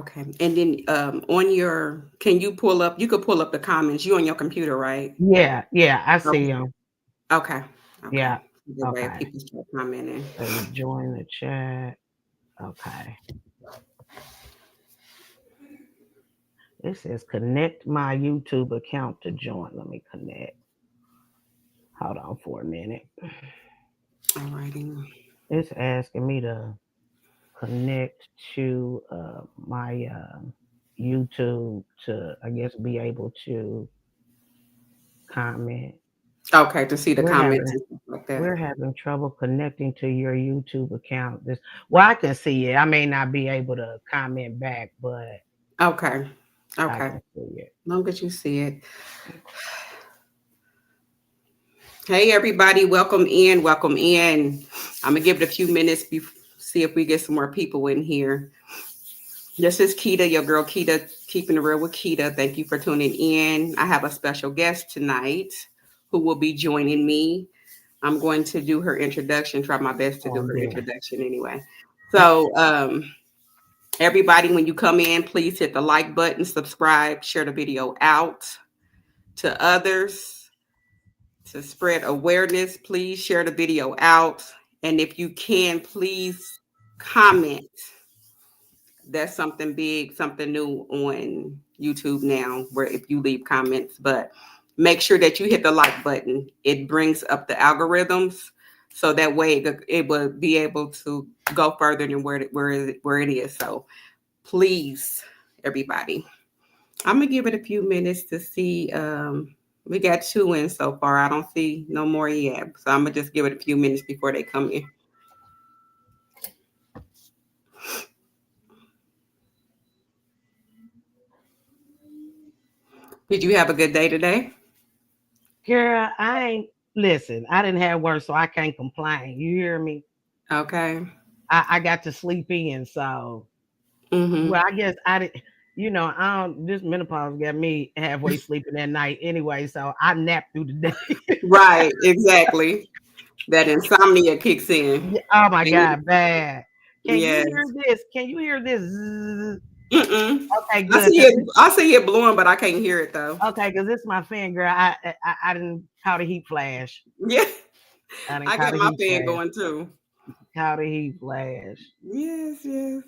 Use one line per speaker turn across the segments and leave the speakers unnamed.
Okay. And then can you could pull up the comments. You on your computer, right?
Yeah, yeah, I see
Okay.
them.
Okay. Okay.
Yeah.
That way if
Okay.
people start commenting.
Say join the chat. Okay. It says connect my YouTube account to join. Let me connect. Hold on for a minute.
Alrighty.
It's asking me to connect to my YouTube to, I guess, be able to comment.
Okay, to see the
We're
comments
having
and stuff like that.
we're having trouble connecting to your YouTube account. Well, I can see it. I may not be able to comment back, but
Okay.
I
Okay.
can see it.
Long as you see it. Hey everybody, welcome in. Welcome in. I'm gonna give it a few minutes see if we get some more people in here. This is Keita, your girl Keita, keeping it real with Keita. Thank you for tuning in. I have a special guest tonight who will be joining me. I'm going to do her introduction, try my best to do
Oh
her
dear.
introduction anyway. So, everybody, when you come in, please hit the like button, subscribe, share the video out to others to spread awareness. Please share the video out. And if you can, please comment. That's something big, something new on YouTube now, where if you leave comments, but make sure that you hit the like button. It brings up the algorithms, so that way it will be able to go further than where it is. So please, everybody, I'm gonna give it a few minutes to see. We got two in so far. I don't see no more yet, so I'm gonna just give it a few minutes before they come in. Did you have a good day today?
Girl, I ain't listen. I didn't have work, so I can't complain. You hear me?
Okay.
I got to sleep in, so
Mm-hmm.
well, I guess I did. I don't. This menopause got me halfway sleeping at night anyway, so I napped through the day.
Right, exactly. That insomnia kicks in.
Yeah, oh my
And
god, bad. Can you hear
yes.
this? Can you hear this? Zzz?
Mm-mm.
Okay, good. Cause this,
I see it blowing, but I can't hear it though.
okay, cause this my fan girl. I didn't caught a heat flash.
Yeah,
I didn't
I
caught
got
a
my
heat
fan
flash.
going too.
Caught a heat flash.
Yes, yes.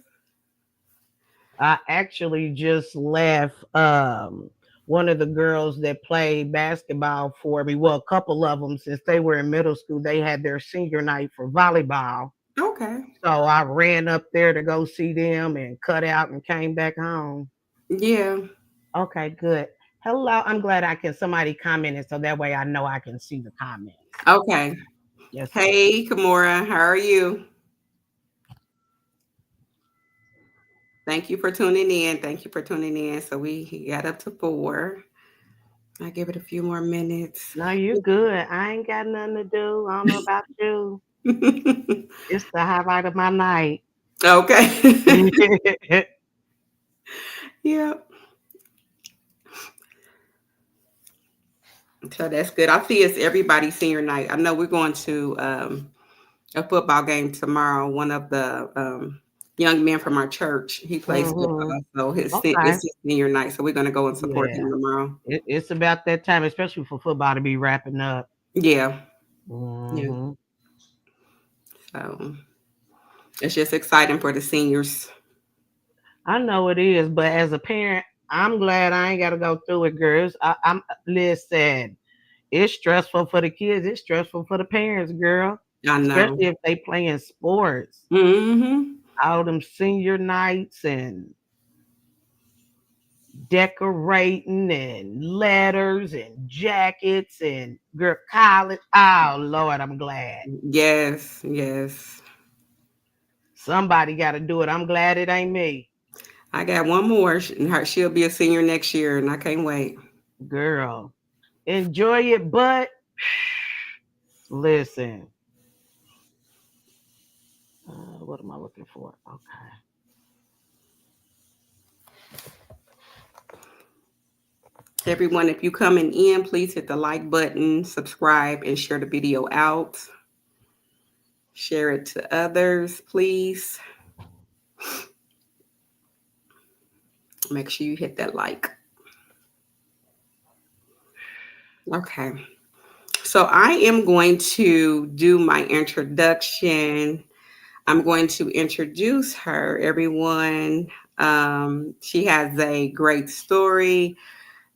I actually just left one of the girls that played basketball for me. Well, a couple of them, since they were in middle school, they had their senior night for volleyball.
Okay.
So I ran up there to go see them and cut out and came back home.
Yeah.
Okay, good. Hello. I'm glad I can somebody commented so that way I know I can see the comments.
Okay.
Yes, ma'am.
Hey, Kimura, how are you? Thank you for tuning in. Thank you for tuning in. So we got up to 4. I give it a few more minutes.
No, you good. I ain't got nothing to do. I don't know about you. It's the highlight of my night.
Okay. Yeah. So that's good. I see it's everybody's senior night. I know we're going to a football game tomorrow. One of the young men from our church, he plays
hmm
football, so
Okay.
it's his senior night. So we're going to go and support
Yeah.
him tomorrow.
It's about that time, especially for football to be wrapping up.
Yeah, yeah.
hmm
So it's just exciting for the seniors.
I know it is, but as a parent, I'm glad I ain't got to go through it, girls. I'm listen. It's stressful for the kids. It's stressful for the parents, girl.
I know.
Especially if they playing sports.
Hmm.
All them senior nights and decorating and letters and jackets and girl college. Oh Lord, I'm glad.
Yes, yes.
Somebody got to do it. I'm glad it ain't me.
I got one more. She'll be a senior next year, and I can't wait.
Girl, enjoy it, but listen. What am I looking for? Okay.
Everyone, if you coming in, please hit the like button, subscribe, and share the video out. Share it to others, please. Make sure you hit that like. Okay. So I am going to do my introduction. I'm going to introduce her, everyone. She has a great story.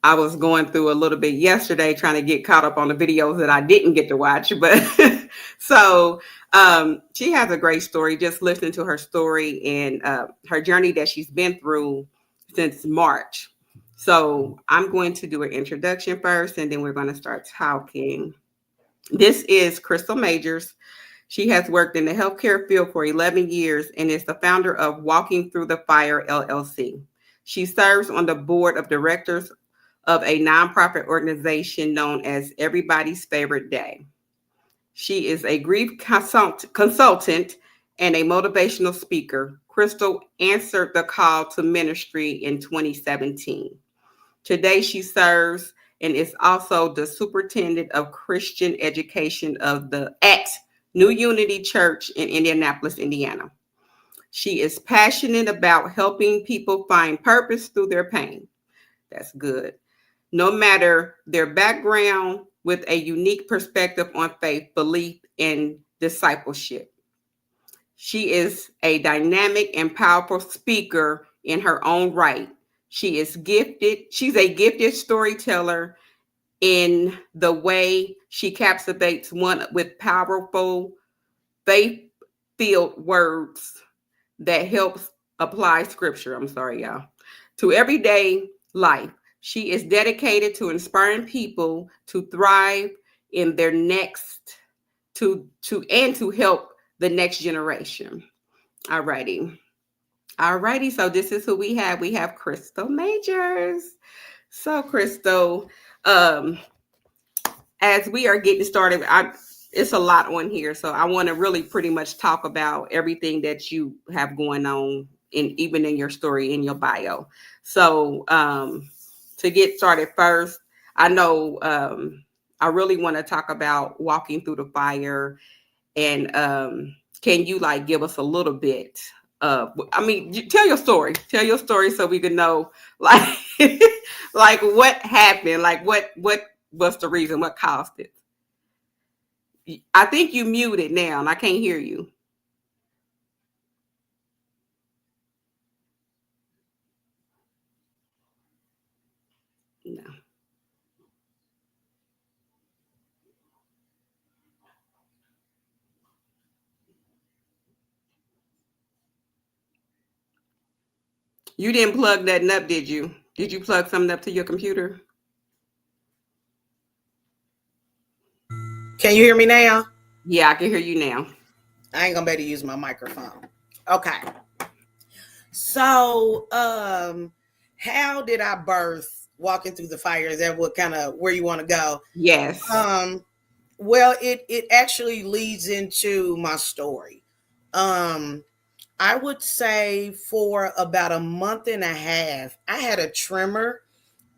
I was going through a little bit yesterday trying to get caught up on the videos that I didn't get to watch. But so she has a great story. Just listening to her story and her journey that she's been through since March. So I'm going to do an introduction first, and then we're going to start talking. This is Chrystal Majors. She has worked in the healthcare field for 11 years and is the founder of Walking Through the Fire LLC. She serves on the board of directors of a nonprofit organization known as Everybody's Favorite Day. She is a grief consultant and a motivational speaker. Chrystal answered the call to ministry in 2017. Today, she serves and is also the superintendent of Christian education of the at New Unity Church in Indianapolis, Indiana. She is passionate about helping people find purpose through their pain. That's good. No matter their background, with a unique perspective on faith, belief, and discipleship. She is a dynamic and powerful speaker in her own right. She is gifted. She's a gifted storyteller in the way she captivates one with powerful, faith-filled words that helps apply scripture. I'm sorry, y'all. To everyday life. She is dedicated to inspiring people to thrive in their next to help the next generation. Alrighty. Alrighty. So this is who we have. We have Chrystal Majors. So Chrystal, um, as we are getting started, it's a lot on here. So I want to really pretty much talk about everything that you have going on even in your story, in your bio. So to get started first, I know I really want to talk about walking through the fire. And can you like give us a little bit I mean, tell your story. Tell your story so we can know like like what happened, like what was the reason, what caused it. I think you muted now and I can't hear you. No. You didn't plug that up, did you? Did you plug something up to your computer?
Can you hear me now?
Yeah, I can hear you now.
I ain't gonna be able to use my microphone. Okay. So, how did I birth Walking Through the Fire? Is that what kind of where you want to go?
Yes.
Well, it actually leads into my story. Um, I would say for about a month and a half, I had a tremor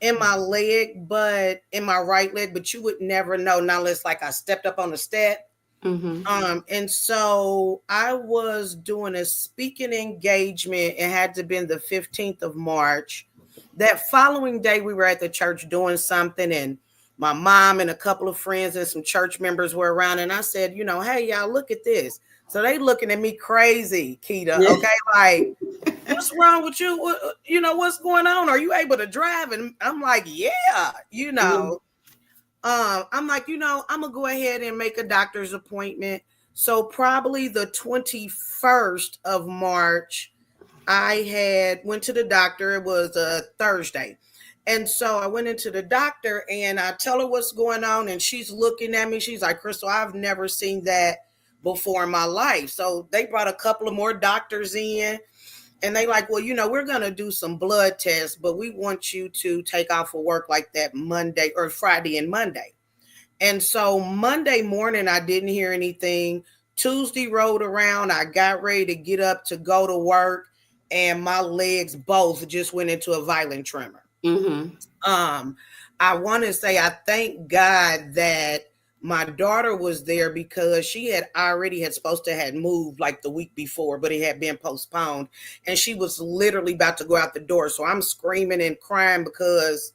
in my leg, but in my right leg, but you would never know, not unless like I stepped up on the step.
Mm-hmm.
And so I was doing a speaking engagement. It had to be the 15th of March. That following day, we were at the church doing something, and my mom and a couple of friends and some church members were around. And I said, hey, y'all, look at this. So they looking at me crazy, Keita.
Yeah.
Okay, like, what's wrong with you? What's going on? Are you able to drive? And I'm like, yeah, I'm like, I'm gonna go ahead and make a doctor's appointment. So probably the 21st of March, I had went to the doctor. It was a Thursday. And so I went into the doctor and I tell her what's going on. And she's looking at me. She's like, Chrystal, I've never seen that before in my life. So they brought a couple of more doctors in. And they like, well, we're going to do some blood tests, but we want you to take off for work like that Monday or Friday and Monday. And so Monday morning, I didn't hear anything. Tuesday rolled around. I got ready to get up to go to work, and my legs both just went into a violent tremor.
Mm-hmm.
I want to say I thank God that My daughter was there because she had already had supposed to had moved like the week before, but it had been postponed, and she was literally about to go out the door. So I'm screaming and crying because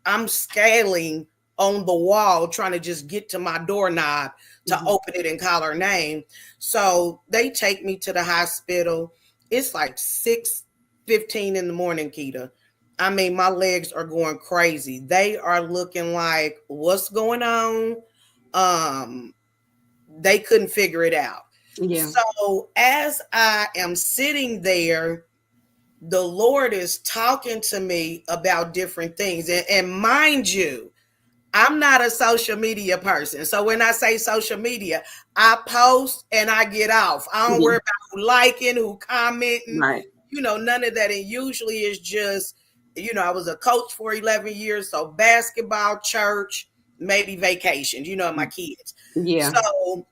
I'm scaling on the wall trying to just get to my doorknob to
Mhm.
open it and call her name. So they take me to the hospital. It's like 6:15 in the morning, Keita. I mean, my legs are going crazy. They are looking like, what's going on? um they couldn't figure it out.
Yeah.
So as I am sitting there, the Lord is talking to me about different things, and mind you, I'm not a social media person. So when I say social media, I post and I get off. I don't
Yeah.
worry about who liking, who commenting,
Right.
none of that. And usually it's just, I was a coach for 11 years. So basketball, church, maybe vacations, my kids.
Yeah.
So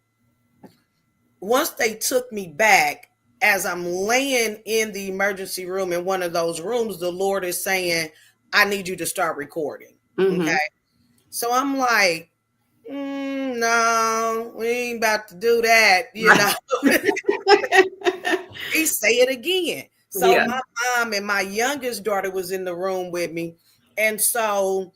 once they took me back, as I'm laying in the emergency room in one of those rooms, the Lord is saying, I need you to start recording. Okay.
Mm-hmm.
So I'm like, no, we ain't about to do that.
Right.
He say it again. So
Yeah.
my mom and my youngest daughter was in the room with me. And so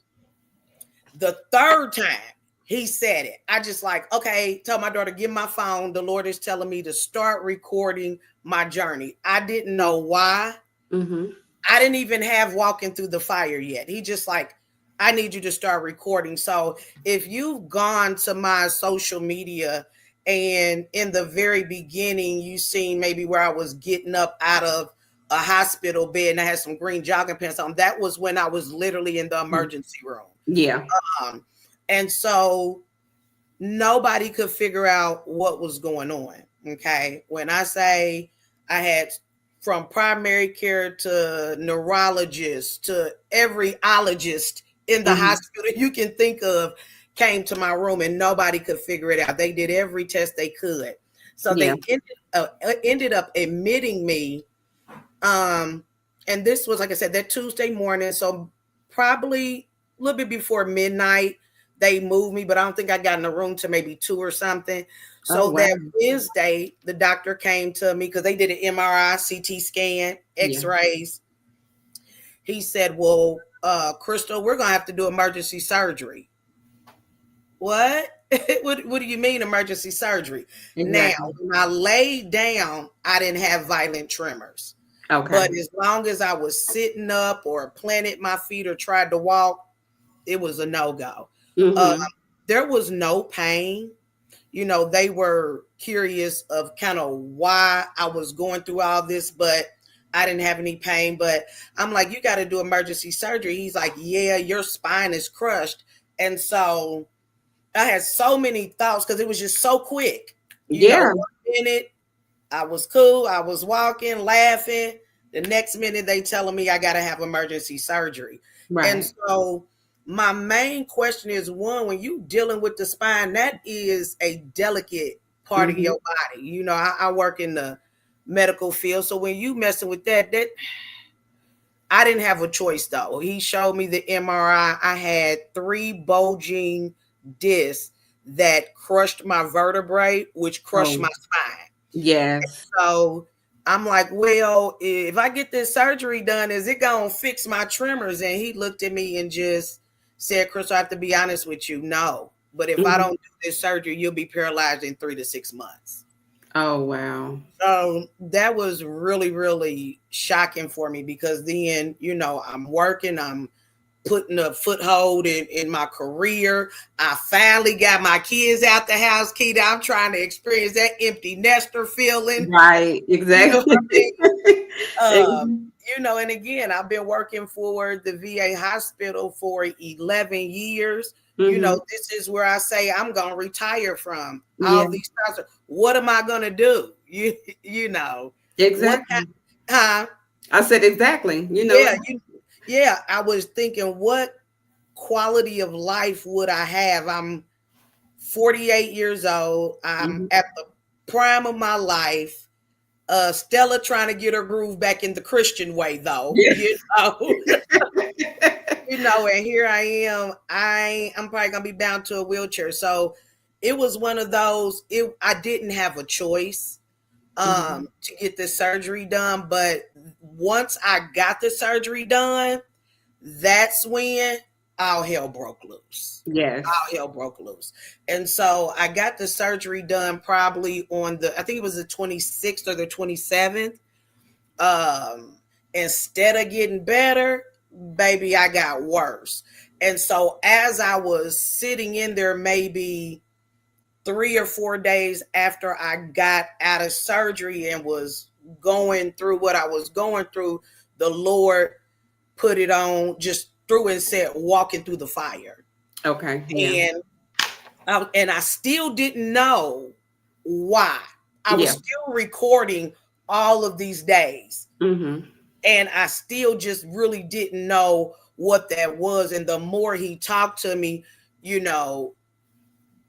the third time he said it, I just like, okay, tell my daughter, give my phone. The Lord is telling me to start recording my journey. I didn't know why.
Mm-hmm.
I didn't even have walking through the fire yet. He just like, I need you to start recording. So if you've gone to my social media and in the very beginning, you seen maybe where I was getting up out of a hospital bed and I had some green jogging pants on, that was when I was literally in the emergency room.
Yeah.
Um, and so nobody could figure out what was going on. Okay. When I say I had from primary care to neurologist to every ologist in the
Mm-hmm.
hospital you can think of came to my room and nobody could figure it out. They did every test they could. So
Yeah.
they ended up admitting me. Um, and this was, like I said, that Tuesday morning. So probably a little bit before midnight, they moved me, but I don't think I got in the room to maybe 2 or something.
Oh
So
wow.
that Wednesday, the doctor came to me because they did an MRI, CT scan,
Yeah.
X-rays. He said, "Well, Chrystal, we're gonna have to do emergency surgery." What? What do you mean emergency surgery? Now,
Exactly.
when I laid down, I didn't have violent tremors.
Okay.
But as long as I was sitting up or planted my feet or tried to walk, it was a no go. Uh,
Mm-hmm.
there was no pain. They were curious of kind of why I was going through all this, but I didn't have any pain. But I'm like, you got to do emergency surgery. He's like, yeah, your spine is crushed. And so I had so many thoughts because it was just so quick.
Yeah.
1 minute I was cool. I was walking, laughing. The next minute they telling me I got to have emergency surgery. And
Right.
so my main question is, one, when you dealing with the spine, that is a delicate part of
Mm-hmm.
your body. I work in the medical field. So when you messing with that I didn't have a choice though. He showed me the MRI. I had 3 bulging discs that crushed my vertebrae, which crushed
Oh
my spine.
yes.
So I'm like, well, if I get this surgery done, is it gonna fix my tremors? And he looked at me and just said, Chris, I have to be honest with you, no. But if I
Mm-hmm.
don't do this surgery, you'll be paralyzed in 3 to 6 months.
Oh wow.
So that was really, really shocking for me because then, I'm working, I'm putting a foothold in my career. I finally got my kids out the house, Keita. I'm trying to experience that empty nester feeling.
Right.
You know what
Exactly.
I mean? Uh,
Mhm.
and again, I've been working for the VA hospital for 11 years.
Mhm.
This is where I say I'm going to retire from
Yeah.
all these times. What am I going to do? You know, what kind,
Exactly.
huh?
I said exactly.
Yeah, yeah. I was thinking, what quality of life would I have? I'm 48 years old. I'm
Mhm.
at the prime of my life. Stella trying to get her groove back in the Christian way, though.
Yeah.
And here I am. I'm probably gonna be bound to a wheelchair. So,
it was one of those. I didn't have a choice
Mhm.
to get the surgery done, but once I got the surgery done, that's when all hell broke loose.
Yes.
All hell broke loose. And so I got the surgery done probably on I think it was the 26th or the 27th. Um, Instead of getting better, baby, I got worse. And so as I was sitting in there, maybe 3 or 4 days after I got out of surgery and was going through what I was going through, the Lord put it on, just threw and said, walking through the fire.
Okay. Yeah.
And I still didn't know why. I was
Yeah.
still recording all of these days.
Mhm.
And I still just really didn't know what that was. And the more he talked to me, you know,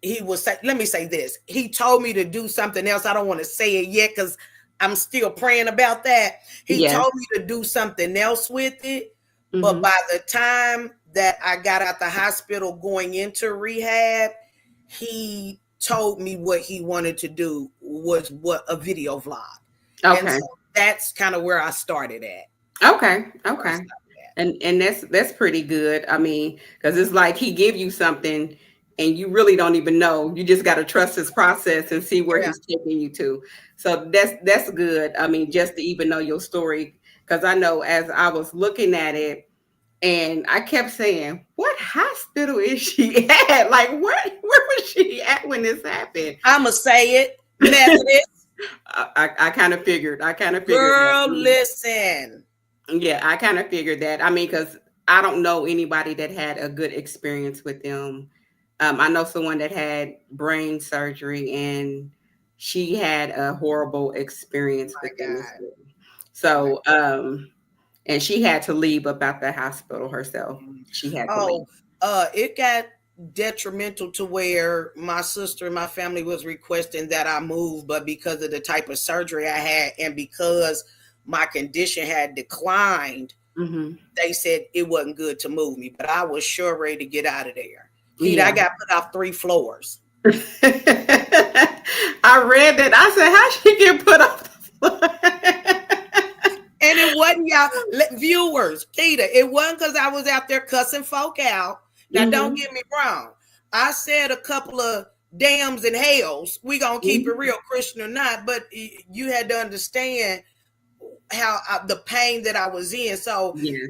he was say, let me say this. He told me to do something else. I don't want to say it yet because I'm still praying about that. He
Yes.
told me to do something else with it. But
Mhm.
by the time that I got out the hospital going into rehab, he told me what he wanted to do was what a video vlog. And
Okay.
so that's kind of where I started at.
Okay.
Where I
Okay.
started at.
And that's pretty good. I mean, because it's like he give you something and you really don't even know. You just got to trust his process and see where
Yeah.
he's taking you to. So that's good. I mean, just to even know your story, because I know as I was looking at it, and I kept saying, "What hospital is she at? Like, where was she at when this happened?"
I'ma say it. Methodist.
I kind of figured. I kind of figured that.
Girl, listen.
Yeah, I kind of figured that. I mean, because I don't know anybody that had a good experience with them. I know someone that had brain surgery, and she had a horrible experience
My
with them as
God.
well.
My
So, and she had to leave about the hospital herself.
God.
She had to
Oh,
leave.
it got detrimental to where my sister and my family was requesting that I move, but because of the type of surgery I had and because my condition had declined,
Hmm.
they said it wasn't good to move me. But I was sure ready to get out of there. Keita, I
Yeah.
got put off 3 floors.
I read that. I said, "How she get put off the floor?"
And it wasn't y'all viewers, Keita. It wasn't because I was out there cussing folk out. Now, don't
Hmm.
get me wrong. I said a couple of dams and hells. We gonna keep it real, Christian or not. But you had to understand how the pain that I was in. So
Yes.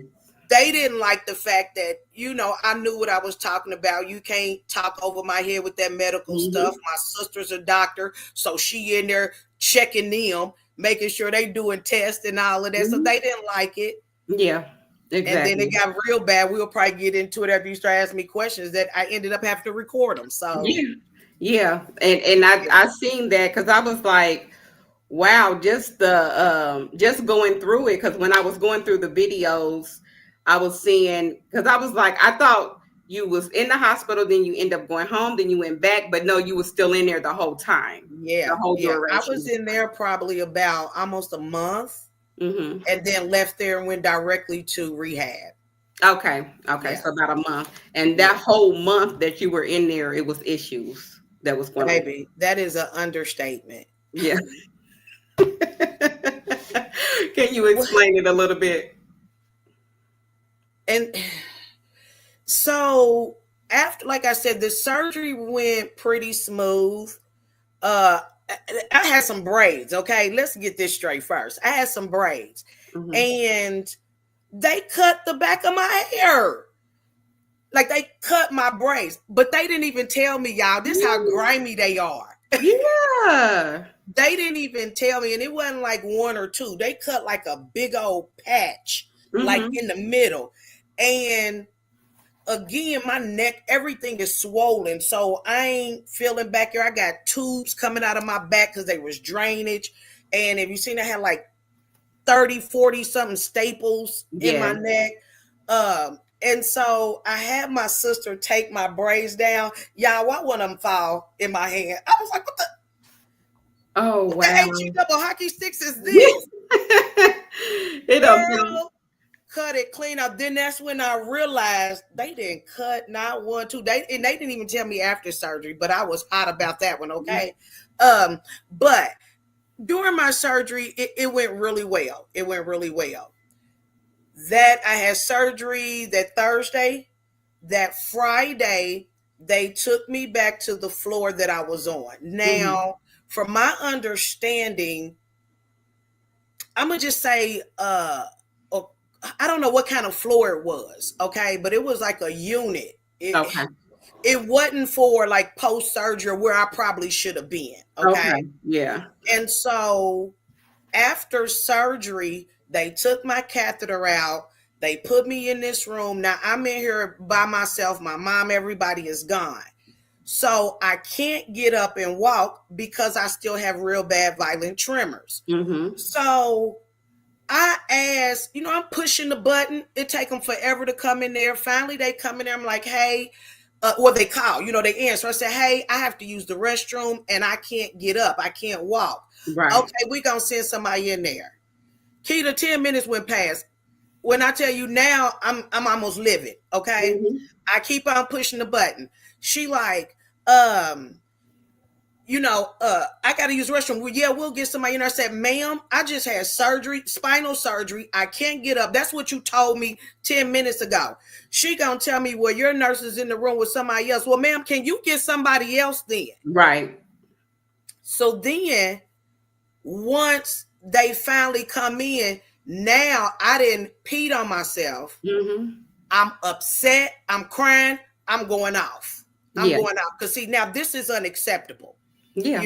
they didn't like the fact that I knew what I was talking about. You can't talk over my head with that medical stuff.
Hmm.
My sister's a doctor, so she in there checking them, making sure they doing tests and all of that. So
Hmm.
they didn't like it.
Yeah.
And then it
Exactly.
got real bad. We'll probably get into it after you start asking me questions that I ended up having to record them. So
Yeah. Yeah. And I seen that because I was like, wow, just the just going through it, because when I was going through the videos, I was seeing, because I was like, I thought you was in the hospital, then you end up going home, then you went back, but no, you was still in there the whole time, the
yeah,
whole
yeah. I
duration
was
of
in there probably about almost a month
the time. Hmm.
and then left there and went directly to rehab.
Okay, okay,
Yeah,
so about a month, and
yeah.
that whole month that you were in there, it was issues that was going on.
Baby, that is an understatement.
Yeah. Can you explain it a little bit?
And so after, like I said, the surgery went pretty smooth. Uh I had some braids, okay? Let's get this straight first. I had some braids
Hmm.
and they cut the back of my hair. Like they cut my braids, but they didn't even tell me, y'all. This how grimy they are.
Yeah.
They didn't even tell me, and it wasn't like one or two. They cut like a big old patch, like
Hmm.
in the middle. And again, my neck, everything is swollen. So I ain't feeling back here. I got tubes coming out of my back because they was drainage. And if you seen, I had like 30, 40 something staples in
Yeah.
my neck. And so I had my sister take my braids down. Y'all, why one of them fall in my hand? I was like,
Oh
what the
wow.
HE double hockey sticks is this?
It don't.
Girl, cut it clean up. Then that's when I realized they didn't cut not one, two. They didn't even tell me after surgery, but I was hot about that one. Okay. But during my surgery, it went really well. It went really well. That I had surgery that Thursday, that Friday, they took me back to the floor that I was on. Now, from my understanding, I'm gonna just say, I don't know what kind of floor it was, okay, but it was like a unit.
Okay.
It wasn't for like post surgery where I probably should have been, okay.
Yeah.
And so after surgery, they took my catheter out. They put me in this room. Now I'm in here by myself. My mom, everybody is gone. So I can't get up and walk because I still have real bad violent tremors. So I asked, I'm pushing the button. It take them forever to come in there. Finally, they come in there. I'm like, hey, they call, they answer. I said, hey, I have to use the restroom and I can't get up. I can't walk.
Right.
Okay, we gonna send somebody in there. Keita, 10 minutes went past. When I tell you now, I'm almost livid. Okay. I keep on pushing the button. She like, I got to use the restroom. Well, yeah, we'll get somebody in there. I said, ma'am, I just had surgery, spinal surgery. I can't get up. That's what you told me 10 minutes ago. She gonna tell me, well, your nurse is in the room with somebody else. Well, ma'am, can you get somebody else then?
Right.
So then once they finally come in, now I didn't peed on myself. I'm upset. I'm crying. I'm going off. I'm going off. Because see, now this is unacceptable.
Yeah.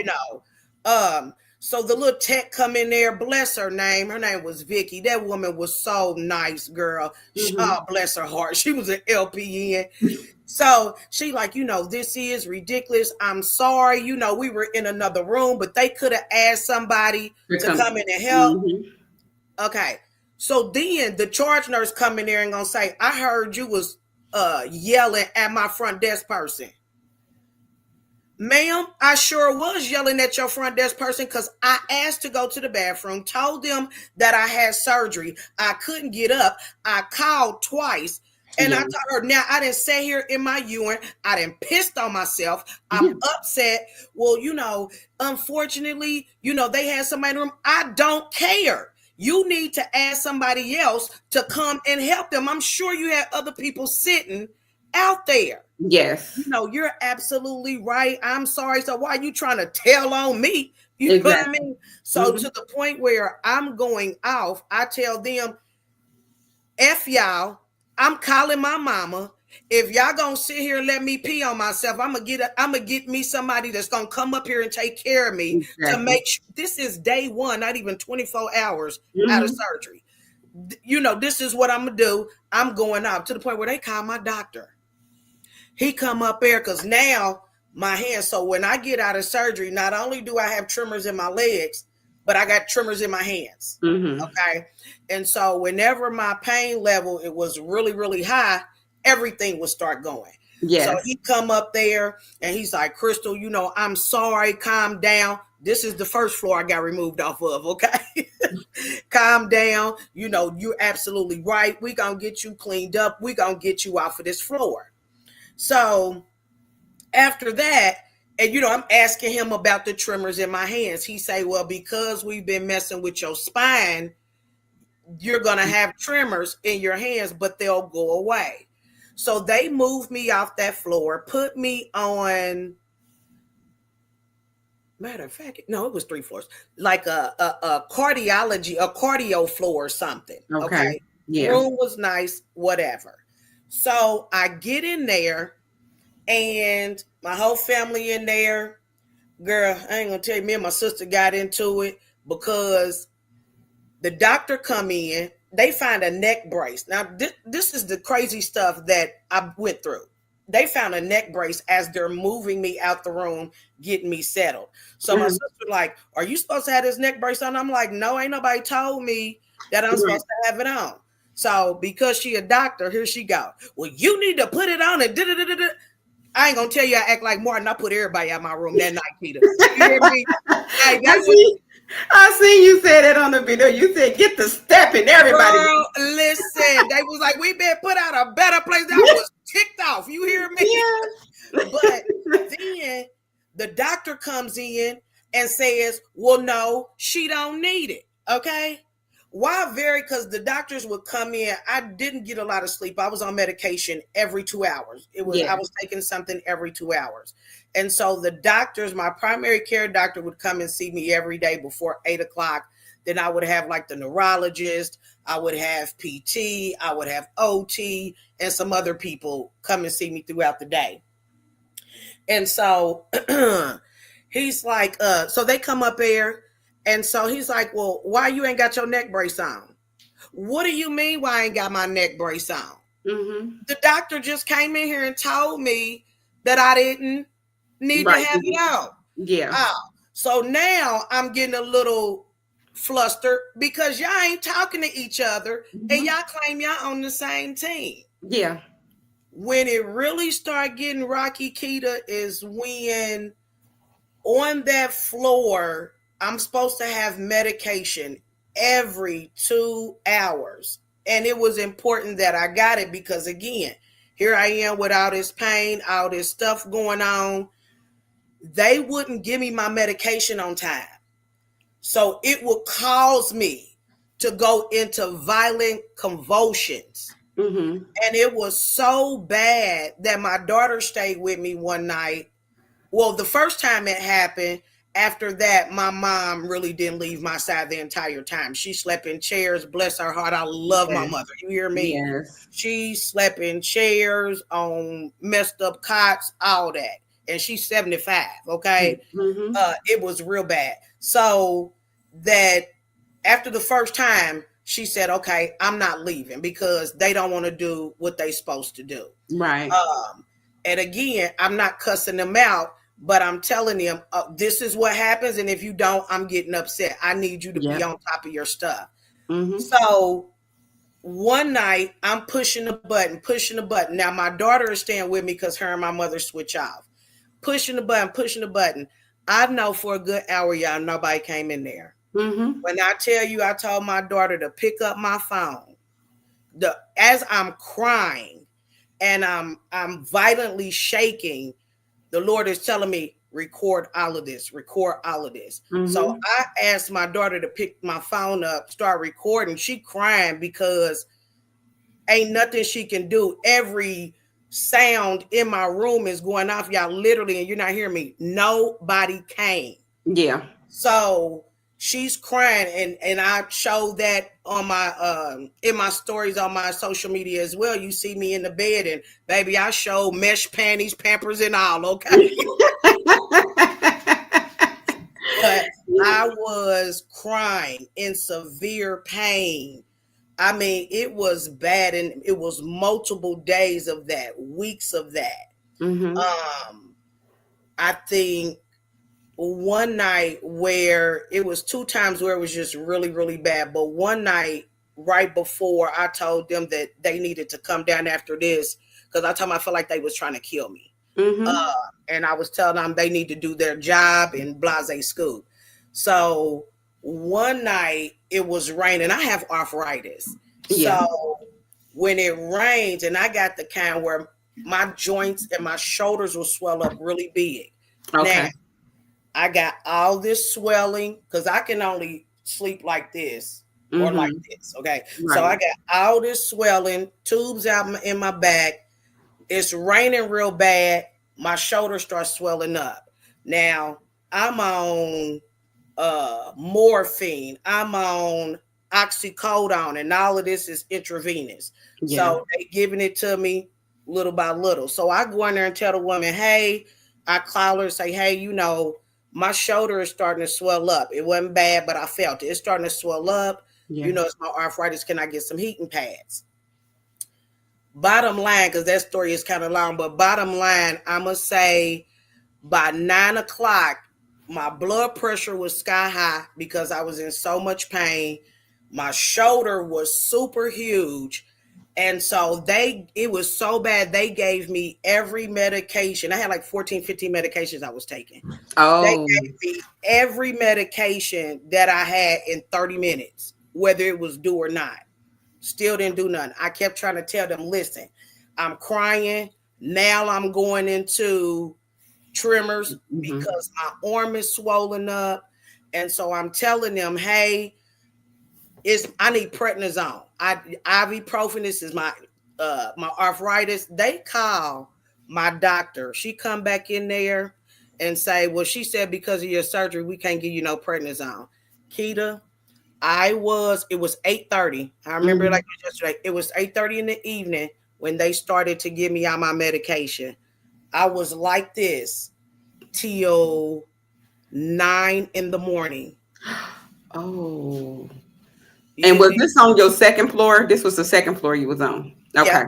So the little tech come in there, bless her name. Her name was Vicky. That woman was so nice, girl. Oh, bless her heart. She was an LPN. So she like, this is ridiculous. I'm sorry. We were in another room, but they could have asked somebody to come in and help. Okay. So then the charge nurse come in there and gonna say, I heard you was yelling at my front desk person. Ma'am, I sure was yelling at your front desk person because I asked to go to the bathroom, told them that I had surgery. I couldn't get up. I called twice. And I told her, now I didn't sit here in my urine. I didn't pissed on myself. I'm upset. Well, unfortunately, they had somebody in the room. I don't care. You need to ask somebody else to come and help them. I'm sure you had other people sitting out there.
Yes.
You're absolutely right. I'm sorry. So why are you trying to tell on me? You know what I mean? So to the point where I'm going off, I tell them, F y'all, I'm calling my mama. If y'all gonna sit here and let me pee on myself, I'm gonna get me somebody that's gonna come up here and take care of me to make sure. This is day one, not even 24 hours out of surgery. This is what I'm gonna do. I'm going out to the point where they call my doctor. He come up there because now my hands. So when I get out of surgery, not only do I have tremors in my legs, but I got tremors in my hands. Okay. And so whenever my pain level, it was really, really high, everything would start going. So he come up there and he's like, Chrystal, I'm sorry. Calm down. This is the first floor I got removed off of. Okay. Calm down. You're absolutely right. We're going to get you cleaned up. We're going to get you off of this floor. So after that, and I'm asking him about the tremors in my hands. He say, well, because we've been messing with your spine, you're going to have tremors in your hands, but they'll go away. So they moved me off that floor, put me on, matter of fact, no, it was 3 floors, like a cardio floor or something. Okay. Yeah. Room was nice, whatever. So I get in there and my whole family in there. Girl, I ain't gonna tell you, me and my sister got into it because the doctor come in, they find a neck brace. Now, this is the crazy stuff that I went through. They found a neck brace as they're moving me out the room, getting me settled. So my sister like, are you supposed to have this neck brace on? I'm like, no, ain't nobody told me that I'm supposed to have it on. So because she a doctor, here she go. Well, you need to put it on and da-da-da-da-da. I ain't gonna tell you I act like Martin. I put everybody out of my room that night, Peter. You hear me? Hey,
I seen you say that on the video. You said get the stepping, everybody.
Girl, listen, they was like, we been put out a better place. I was ticked off. You hear me?
Yes.
But then the doctor comes in and says, well, no, she don't need it. Okay. Why? Because the doctors would come in. I didn't get a lot of sleep. I was on medication every 2 hours. I
Yeah.
was taking something every 2 hours. And so the doctors, my primary care doctor would come and see me every day before 8 o'clock. Then I would have like the neurologist, I would have PT, I would have OT, and some other people come and see me throughout the day. And so he's like, so they come up there. And so he's like, well, why you ain't got your neck brace on? What do you mean why I ain't got my neck brace on?
Mm-hmm.
The doctor just came in here and told me that I didn't need to
Right.
have it on.
Yeah.
Oh, so now I'm getting a little flustered because y'all ain't talking to each other and y'all claim y'all on the same team.
Yeah.
When it really started getting rocky, Keita, is when on that floor, I'm supposed to have medication every 2 hours. And it was important that I got it because, again, here I am with all this pain, all this stuff going on. They wouldn't give me my medication on time. So it would cause me to go into violent convulsions.
Mm-hmm.
And it was so bad that my daughter stayed with me one night. Well, the first time it happened, after that, my mom really didn't leave my side the entire time. She slept in chairs, bless her heart. I love my
Yes.
mother. You hear me?
Yes.
She slept in chairs, on messed up cots, all that. And she's 75, okay?
Mm-hmm.
It was real bad. So that after the first time, she said, okay, I'm not leaving because they don't want to do what they supposed to do.
Right.
And again, I'm not cussing them out, but I'm telling them, this is what happens. And if you don't, I'm getting upset. I need you to be
Yep.
on top of your stuff.
Mm-hmm.
So one night I'm pushing the button, pushing the button. Now my daughter is staying with me because her and my mother switch off. Pushing the button, pushing the button. I know for a good hour, y'all, nobody came in there.
Mm-hmm.
When I tell you, I told my daughter to pick up my phone. As I'm crying and I'm violently shaking, the Lord is telling me, record all of this, record all of this. So
Mm-hmm.
I asked my daughter to pick my phone up, start recording. She crying because ain't nothing she can do. Every sound in my room is going off, y'all, literally, and you're not hearing me. Nobody came.
Yeah.
So she's crying, and I showed that on my in my stories on my social media as well. You see me in the bed, and baby, I show mesh panties, Pampers, and all. Okay, but I was crying in severe pain. I mean, it was bad, and it was multiple days of that, weeks of that.
Mm-hmm.
Um, I think one night where it was 2 times where it was just really, really bad. But one night right before I told them that they needed to come down after this, because I told them I felt like they was trying to kill me.
Mm-hmm.
Uh, and I was telling them they need to do their job and blase scoop. So one night it was raining. I have arthritis.
Yeah.
So when it rains, and I got the kind where my joints and my shoulders will swell up really big. Now,
Okay.
I got all this swelling because I can only sleep like this or like
Mm-hmm.
this. Okay. So I
Right.
got all this swelling, tubes out in my back. It's raining real bad. My shoulders start swelling up. Now I'm on morphine. I'm on oxycodone, and all of this is intravenous.
Yeah.
So they giving it to me little by little. So I go in there and tell the woman, hey, I call her and say, hey, my shoulder is starting to swell up. It wasn't bad, but I felt it. It's starting to swell up.
Yeah.
It's my arthritis. Can I get some heating pads? Bottom line, because that story is kind of long, but bottom line, I'm going to say by 9 o'clock, my blood pressure was sky high because I was in so much pain. My shoulder was super huge. And so it was so bad, they gave me every medication. I had like 14, 15 medications I was taking. They
Oh.
gave me every medication that I had in 30 minutes, whether it was due or not. Still didn't do nothing. I kept trying to tell them, listen, I'm crying. Now I'm going into tremors
Mm-hmm.
because my arm is swollen up. And so I'm telling them, hey, I need prednisone. Ibuprofen. This is my arthritis. They call my doctor. She come back in there and say, well, she said because of your surgery, we can't give you no prednisone. Keita, it was 8:30. I remember it
Mm-hmm.
like it was yesterday. It was 8:30 in the evening when they started to give me all my medication. I was like this till 9 in the morning.
Oh. And
You,
was this on your second floor? This was the second floor you was on.
yeah,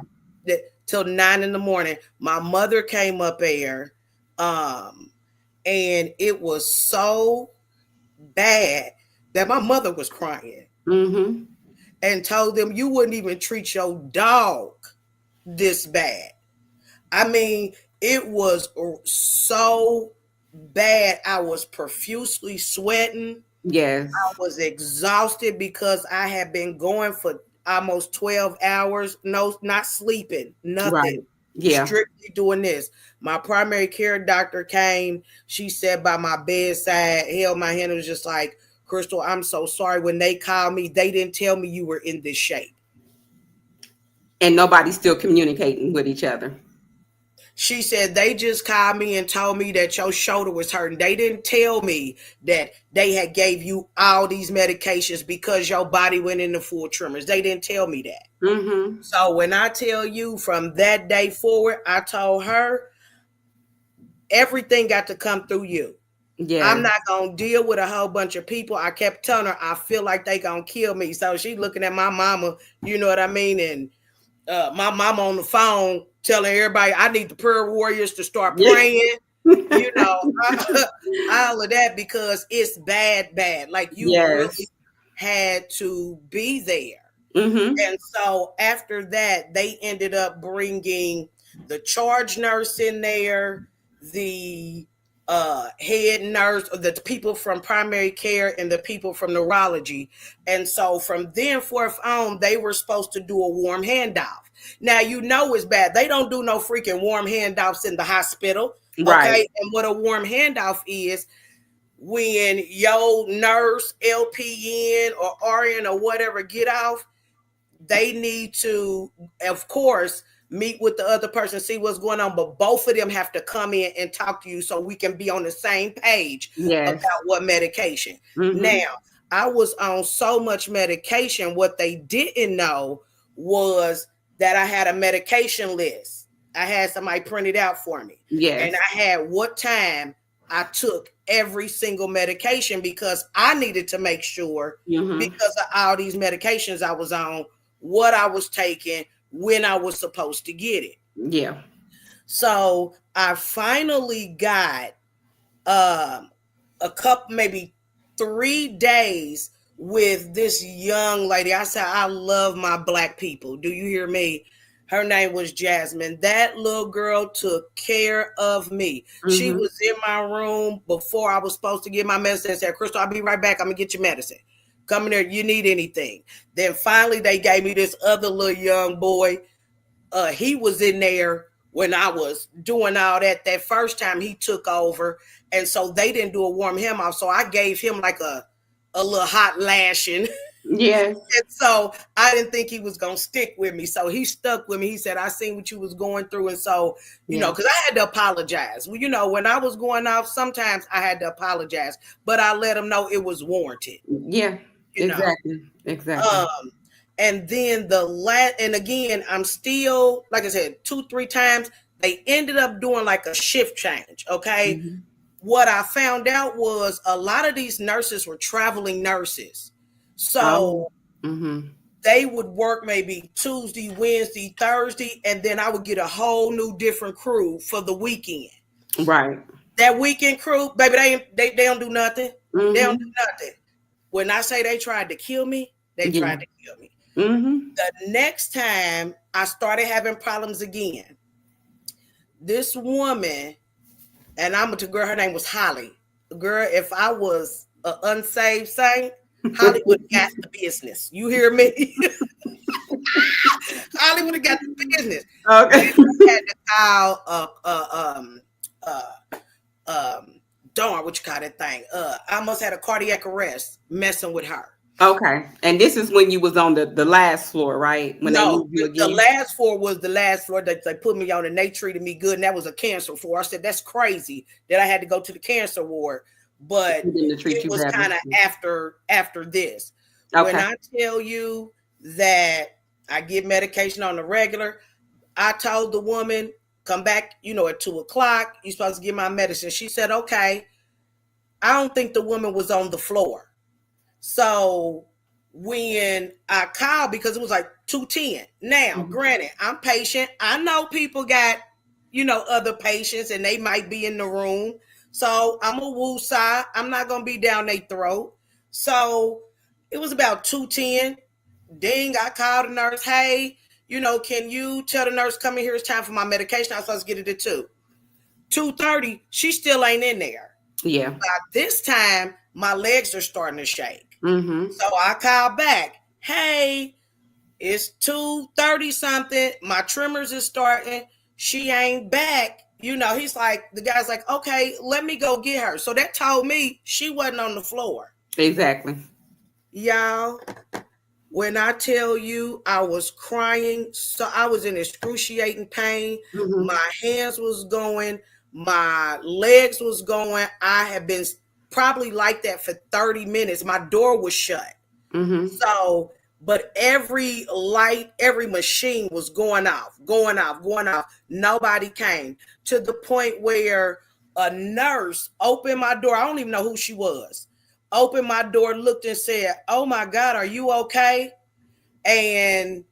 Okay.
till 9 in the morning. My mother came up there, and it was so bad that my mother was crying
Mm-hmm.
and told them you wouldn't even treat your dog this bad. I mean, it was so bad. I was profusely sweating. I
Yes.
was exhausted because I had been going for almost 12 hours, no, not sleeping, nothing,
Right. Yeah.
strictly doing this. My primary care doctor came. She sat by my bedside, held my hand, and was just like, Chrystal, I'm so sorry. When they called me, they didn't tell me you were in this shape.
And nobody's still communicating with each other.
She said they just called me and told me that your shoulder was hurting. They didn't tell me that they had gave you all these medications because your body went into full tremors. They didn't tell me that.
Mm-hmm.
So when I tell you from that day forward, I told her everything got to come through you. I'm
Yes.
not gonna deal with a whole bunch of people. I kept telling her I feel like they gonna kill me. So she looking at my mama, you know what I mean, and my mama on the phone telling everybody I need the prayer warriors to start
Yeah.
praying, you know, all of that because it's bad, bad. Like you really
Yes.
had to be there.
Mm-hmm.
And so after that, they ended up bringing the charge nurse in there, the head nurse, or the people from primary care, and the people from neurology. And so from then forth on, they were supposed to do a warm handoff. Now, you know it's bad. They don't do no freaking warm handoffs in the hospital.
Right.
Okay. And what a warm handoff is, when your nurse, LPN, or RN, or whatever get off, they need to, of course, meet with the other person, see what's going on, but both of them have to come in and talk to you so we can be on the same page about
Yes.
what medication.
Mm-hmm.
Now, I was on so much medication. What they didn't know was that I had a medication list. I had somebody print it out for me, and
Yes.
I had what time I took every single medication because I needed to make sure,
Mm-hmm.
because of all these medications I was on, what I was taking, when I was supposed to get it.
Yeah.
So I finally got a couple, maybe 3 days with this young lady. I said, I love my Black people. Do you hear me? Her name was Jasmine. That little girl took care of me. She
Mm-hmm.
was in my room before I was supposed to get my medicine and said, Chrystal, I'll be right back. I'm going to get your medicine. Come in there. You need anything. Then finally they gave me this other little young boy. He was in there when I was doing all that. That first time he took over. And so they didn't do a warm him off. So I gave him like a little hot lashing.
Yes.
And so I didn't think he was going to stick with me. So he stuck with me. He said, I seen what you was going through. And so,
Yeah.
because I had to apologize. Well, when I was going off, sometimes I had to apologize, but I let him know it was warranted,
Yeah.
you know.
Exactly. Exactly.
Um, and then and again, I'm still, like I said, 2, 3 times, they ended up doing like a shift change. Okay.
Mm-hmm.
What I found out was a lot of these nurses were traveling nurses.
Oh.
So
Mm-hmm.
they would work maybe Tuesday, Wednesday, Thursday, and then I would get a whole new different crew for the weekend.
Right.
That weekend crew, baby, they don't do nothing. They don't
Mm-hmm.
do nothing. When I say they tried to kill me, they
Yeah.
tried to kill me.
Mm-hmm.
The next time I started having problems again, this woman, and I'm a girl, her name was Holly. Girl, if I was an unsaved saint, Holly would have got the business. You hear me? Holly would have got the business. Baby,
Okay.
I had to call uh darn, what you call that thing? I almost had a cardiac arrest messing with her.
Okay. And this is when you was on the last floor, right? When they
No,
moved you
the
again.
last floor was the last floor that they put me on, and they treated me good, and that was a cancer floor. I said that's crazy that I had to go to the cancer ward, but
They didn't treat
it
you
was
better.
kind of after this. When
Okay.
I tell you that I get medication on the regular, I told the woman, come back, at 2 o'clock. You're supposed to get my medicine. She said, okay. I don't think the woman was on the floor. So when I called, because it was like 2:10. Now,
Mhm.
granted, I'm patient. I know people got, other patients and they might be in the room. So I'm a woosah. I'm not gonna be down their throat. So it was about 2:10. Ding, I called the nurse. Hey, can you tell the nurse come in here? It's time for my medication. I was supposed to get it at 2. 2:30, she still ain't in there.
Yeah.
By this time, my legs are starting to shake.
Mm-hmm.
So I call back. Hey, it's 2:30 something. My tremors is starting. She ain't back. The guy's like, okay, let me go get her. So that told me she wasn't on the floor.
Exactly.
Y'all, when I tell you I was crying, so I was in excruciating pain.
Mm-hmm.
My hands was going, my legs was going. I had been probably like that for 30 minutes. My door was shut.
Mm-hmm.
So, but every light, every machine was going off, going off, going off. Nobody came, to the point where a nurse opened my door. I don't even know who she was. Opened my door, looked and said, "Oh my God, are you okay?" And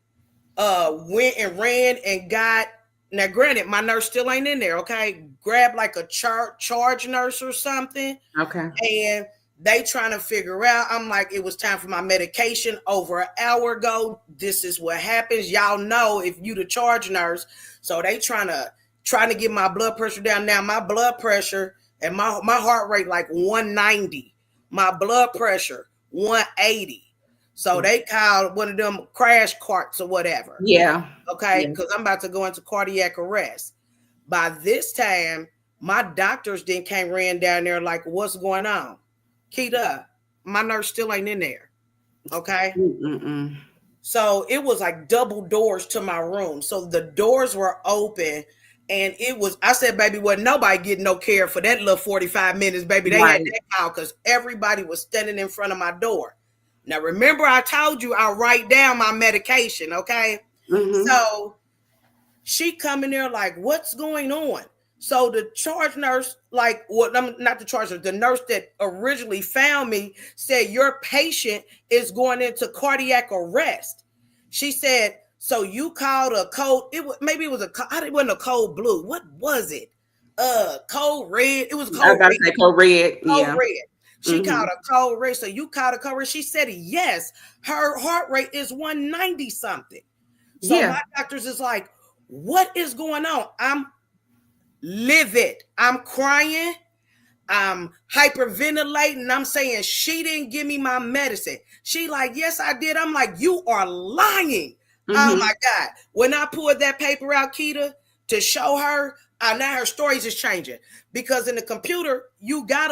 went and ran and got. Now, granted, my nurse still ain't in there. Okay, grabbed like a charge nurse or something,
Okay.
and they trying to figure out. I'm like, it was time for my medication over an hour ago. This is what happens. Y'all know if you the charge nurse. So they trying to get my blood pressure down. Now my blood pressure and my heart rate like 190. My blood pressure 180. So they called one of them crash carts or whatever.
Yeah.
Okay,
Yeah.
because I'm about to go into cardiac arrest. By this time, my doctors then came ran down there like, what's going on? Keita, my nurse still ain't in there. Okay.
Mm-mm.
So it was like double doors to my room. So the doors were open. And I said, baby, well, nobody getting no care for that little 45 minutes, baby. They had
Right.
that call because everybody was standing in front of my door. Now, remember, I told you I write down my medication. Okay.
Mm-hmm.
So she come in there like, what's going on? So the charge nurse, like, well, not the charge nurse, the nurse that originally found me said, your patient is going into cardiac arrest. She said, so you called a code, maybe it was it wasn't a code blue. What was it? Code red. It was
I was
code
about
red.
to say code red.
Code
Yeah.
red. She
Mm-hmm.
called a code red. So you called a code red. She said, yes, her heart rate is 190 something. So
Yeah.
my doctors is like, what is going on? I'm livid. I'm crying. I'm hyperventilating. I'm saying she didn't give me my medicine. She like, yes, I did. I'm like, you are lying. Oh
Mm-hmm.
my God. When I pulled that paper out, Keita, to show her, now her stories is changing. Because in the computer, you gave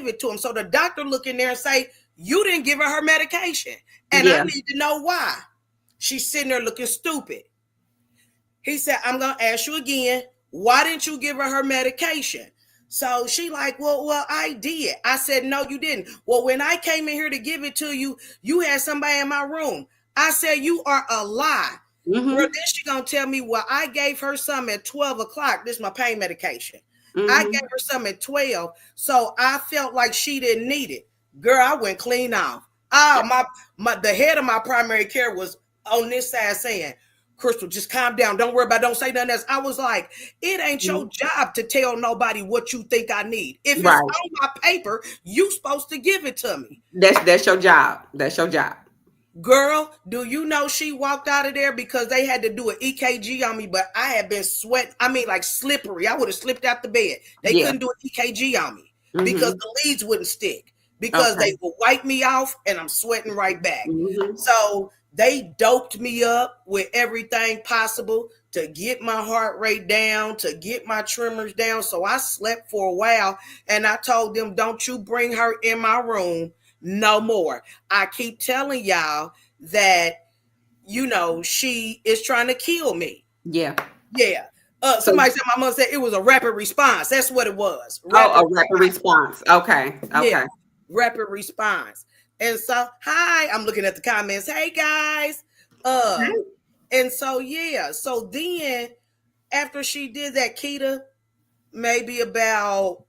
it to him. So the doctor look in there and say, you didn't give her medication. And I
Yeah.
need to know why. She's sitting there looking stupid. He said, I'm going to ask you again, why didn't you give her medication? So she like, well, I did. I said, no, you didn't. Well, when I came in here to give it to you, you had somebody in my room. I said, you are a lie.
Mm-hmm.
Girl, then she going to tell me, well, I gave her some at 12 o'clock. This is my pain medication. I
Mm-hmm.
gave her some at 12. So I felt like she didn't need it. Girl, I went clean off. Oh, the head of my primary care was on this side saying, Chrystal, just calm down. Don't worry about it. Don't say nothing else. I was like, it ain't your job to tell nobody what you think I need. If it's
Right.
on my paper, you supposed to give it to me.
That's your job. That's your job.
Girl, do you know she walked out of there because they had to do an EKG on me, but I had been sweating. I mean, like slippery. I would have slipped out the bed. They
Yeah.
couldn't do an EKG on me because
Mm-hmm.
the leads wouldn't stick because
Okay.
they would wipe me off and I'm sweating right back.
Mm-hmm.
So they doped me up with everything possible to get my heart rate down, to get my tremors down. So I slept for a while and I told them, don't you bring her in my room no more. I keep telling y'all that, she is trying to kill me.
Yeah.
Yeah.
So,
Somebody said, my mother said it was a rapid response. That's what it was.
oh,
Rapid
a rapid
response.
response. Okay.
Yeah.
Okay.
Rapid response. And so, hi, I'm looking at the comments. Hey guys. And so yeah. So then after she did that, Keita, maybe about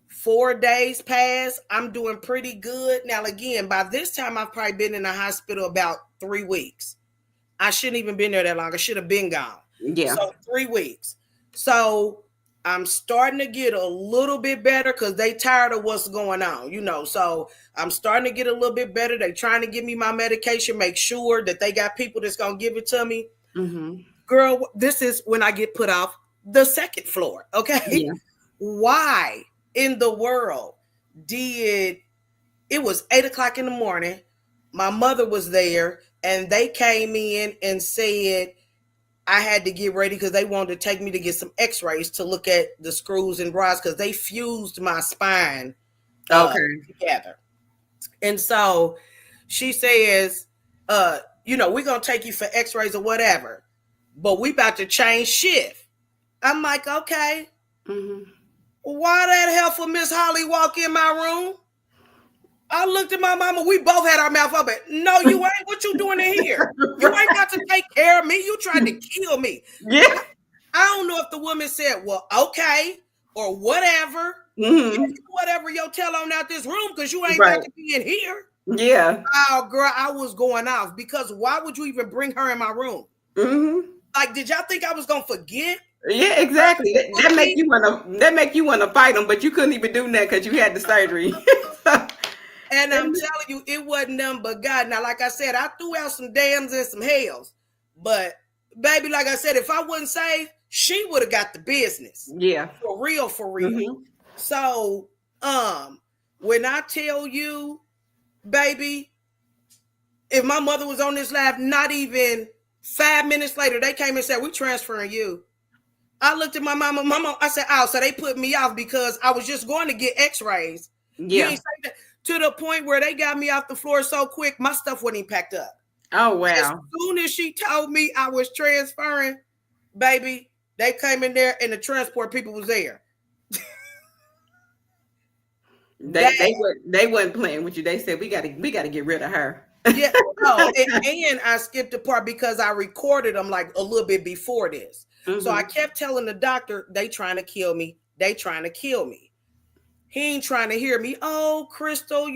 4 days passed. I'm doing pretty good. Now, again, by this time, I've probably been in the hospital about 3 weeks. I shouldn't even been there that long. I should have been gone.
Yeah.
So 3 weeks. So I'm starting to get a little bit better because they tired of what's going on, So I'm starting to get a little bit better. They trying to give me my medication, make sure that they got people that's going to give it to me.
Mm-hmm.
Girl, this is when I get put off the second floor, okay?
Yeah.
Why in the world did it was 8 o'clock in the morning? My mother was there and they came in and said I had to get ready because they wanted to take me to get some x-rays to look at the screws and rods because they fused my spine together. And so she says, we're going to take you for x-rays or whatever, but we about to change shift. I'm like, okay.
Mm-hmm.
Why that hell for Miss Holly walk in my room? I looked at my mama. We both had our mouth open. No, you ain't. What you doing in here? You ain't got to take care of me. You tried to kill me.
Yeah.
I don't know if the woman said, well, okay, or whatever.
Mm-hmm.
Whatever yo tell on out this room because you ain't
Right.
about to be in here.
Yeah.
Oh, girl, I was going off because why would you even bring her in my room?
Mm-hmm.
Like, did y'all think I was going to forget?
Yeah, exactly. That make you want to fight them, but you couldn't even do that because you had the surgery.
And I'm telling you, it wasn't nothing but God. Now, like I said, I threw out some dams and some hells. But, baby, like I said, if I wasn't saved, she would have got the business.
Yeah.
For real, for real.
Mm-hmm.
So, when I tell you, baby, if my mother was on this live, not even 5 minutes later, they came and said, we transferring you. I looked at my mama, I said, oh, so they put me off because I was just going to get x-rays.
Yeah.
You ain't say that. To the point where they got me off the floor so quick, my stuff wasn't even packed up.
Oh, wow.
As soon as she told me I was transferring, baby, they came in there and the transport people was there.
They wasn't playing with you. They said we gotta get rid of her.
Yeah, no, and I skipped the part because I recorded them like a little bit before this. Mm-hmm. So I kept telling the doctor, they trying to kill me. They trying to kill me. He ain't trying to hear me. Oh, Chrystal,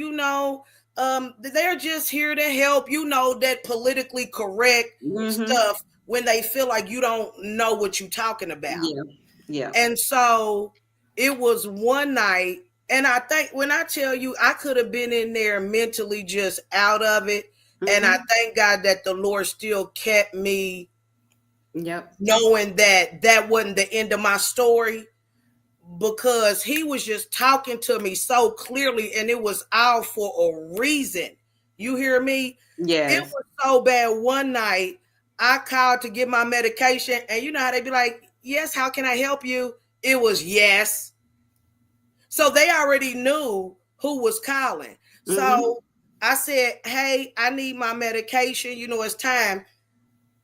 they're just here to help. That politically correct stuff when they feel like you don't know what you're talking about.
Yeah, yeah.
And so it was one night, and I think when I tell you, I could have been in there mentally just out of it. Mm-hmm. And I thank God that the Lord still kept me knowing that wasn't the end of my story. Because he was just talking to me so clearly and it was all for a reason. You hear me?
Yeah.
It was so bad. One night I called to get my medication and you know how they be like, yes, how can I help you? It was yes. So they already knew who was calling. Mm-hmm. So I said, hey, I need my medication. It's time.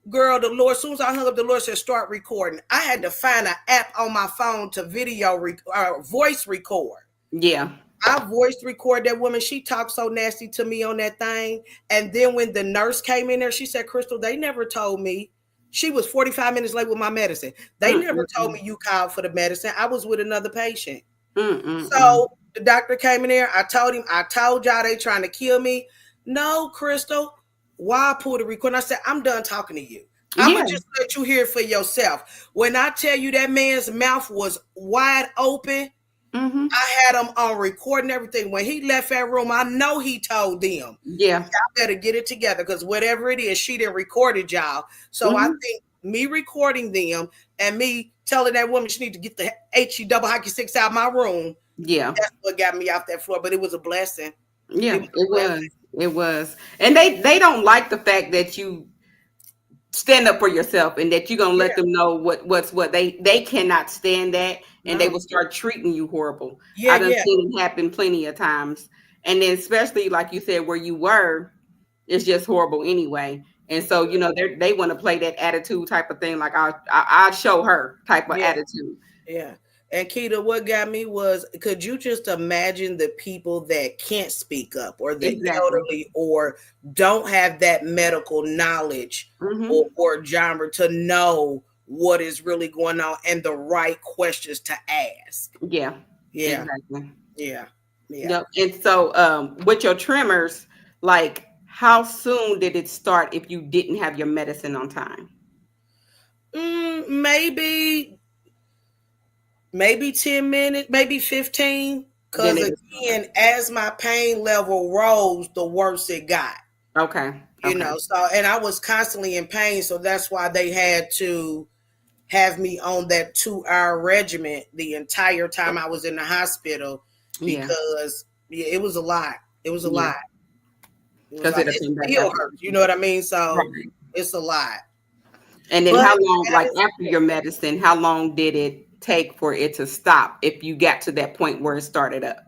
Girl, the Lord, as soon as I hung up, the Lord said, start recording. I had to find an app on my phone to voice record.
Yeah.
I voice record that woman. She talked so nasty to me on that thing. And then when the nurse came in there, she said, Chrystal, they never told me. She was 45 minutes late with my medicine. They never told me you called for the medicine. I was with another patient. So the doctor came in there. I told him, I told y'all they trying to kill me. No, Chrystal. Why I pulled the record? I said, I'm done talking to you. I'm going to just let you hear it for yourself. When I tell you that man's mouth was wide open,
Mm-hmm.
I had him on recording everything. When he left that room, I know he told them, y'all
Yeah.
better get it together because whatever it is, she didn't record it, y'all. So I
Mm-hmm.
think me recording them and me telling that woman she need to get the HE double hockey sticks out of my room,
Yeah.
that's what got me off that floor. But it was a blessing. It
Yeah.
was a
It
blessing.
was. It was. And they don't like the fact that you stand up for yourself and that you're gonna
Yeah,
let them know what's what. They cannot stand that, and they
no.
will start treating you horrible.
Yeah,
I done
yeah,
seen it happen plenty of times. And then especially like you said, where you were, it's just horrible anyway. And so, they want to play that attitude type of thing, like I'll show her type of
yeah.
attitude.
Yeah. And Keita, what got me was, could you just imagine the people that can't speak up, or the
Exactly.
elderly, or don't have that medical knowledge,
Hmm.
or genre to know what is really going on and the right questions to ask?
Yeah,
Yeah,
exactly.
yeah, yeah.
Yep. And so, with your tremors, like, how soon did it start if you didn't have your medicine on time?
Maybe 10 minutes, maybe 15.
Then
Because
it is start.
again, as my pain level rose, the worse it got.
Okay. Okay.
So, and I was constantly in pain, so that's why they had to have me on that 2-hour regimen the entire time I was in the hospital,
Yeah.
because yeah, it was a lot. It was a
Yeah.
lot. It was
Because
like,
it'll
it
come back
still
after.
hurts, you know what I mean? So
Right.
it's a lot.
And then
But
how long,
God
like
is
after your medicine, how long did it take for it to stop if you got to that point where it started up?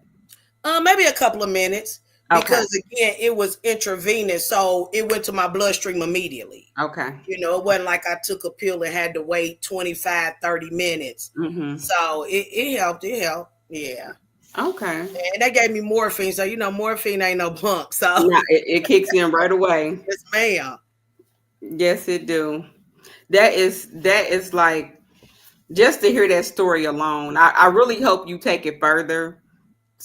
maybe a couple of minutes,
Okay.
because again, it was intravenous, so it went to my bloodstream immediately.
Okay.
It wasn't like I took a pill and had to wait 25, 30 minutes.
Mm-hmm.
So it helped. It helped. Yeah.
Okay.
And they gave me morphine. So, morphine ain't no punk. So,
Now it kicks in right away.
yes, ma'am.
Yes, it do. That is like, just to hear that story alone. I really hope you take it further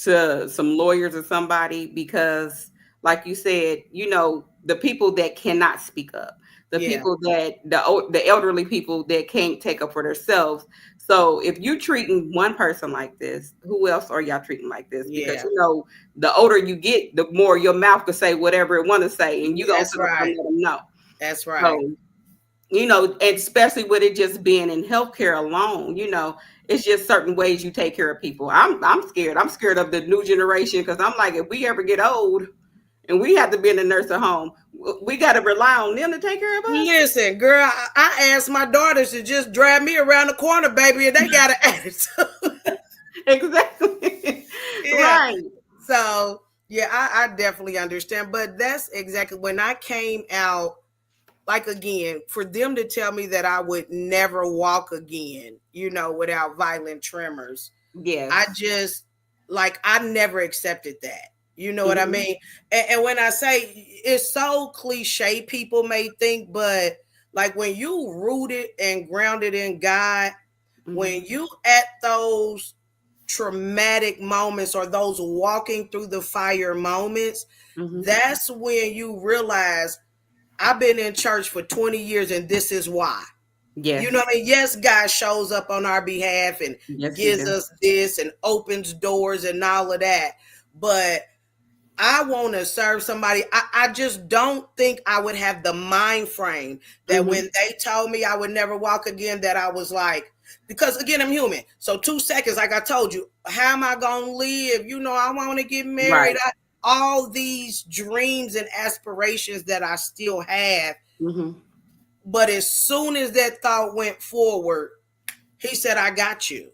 to some lawyers or somebody, because like you said, the people that cannot speak up, the
Yeah.
people that the elderly people that can't take up for themselves. So if you're treating one person like this, who else are y'all treating like this? Because
Yeah.
the older you get, the more your mouth can say whatever it want to say, and you gonna
That's
sit up and
right.
let them know.
That's right.
So, and especially with it just being in healthcare alone, it's just certain ways you take care of people. I'm scared. I'm scared of the new generation, because I'm like, if we ever get old and we have to be in a nursing home, we got to rely on them to take care of us.
Listen, girl, I asked my daughters to just drive me around the corner, baby, and they got an attitude.
Exactly.
Yeah.
Right.
So, yeah, I definitely understand. But that's exactly when I came out. Like, again, for them to tell me that I would never walk again, without violent tremors, I
Yes.
just, like, I never accepted that. You know what I
Hmm.
mean? And when I say, it's so cliche, people may think, but like, when you rooted and grounded in God,
Hmm.
when you at those traumatic moments, or those walking through the fire moments,
Hmm.
that's when you realize, I've been in church for 20 years and this is why. You know
Yes.
what I mean? Yes, God shows up on our behalf and
Yes, he
gives
do.
us this and opens doors and all of that. But I want to serve somebody. I just don't think I would have the mind frame that when
Hmm.
they told me I would never walk again, that I was like, because again, I'm human. So 2 seconds, like I told you, how am I going to live? I want to get married.
Right.
All these dreams and aspirations that I still have.
Hmm.
But as soon as that thought went forward, he said, I got you.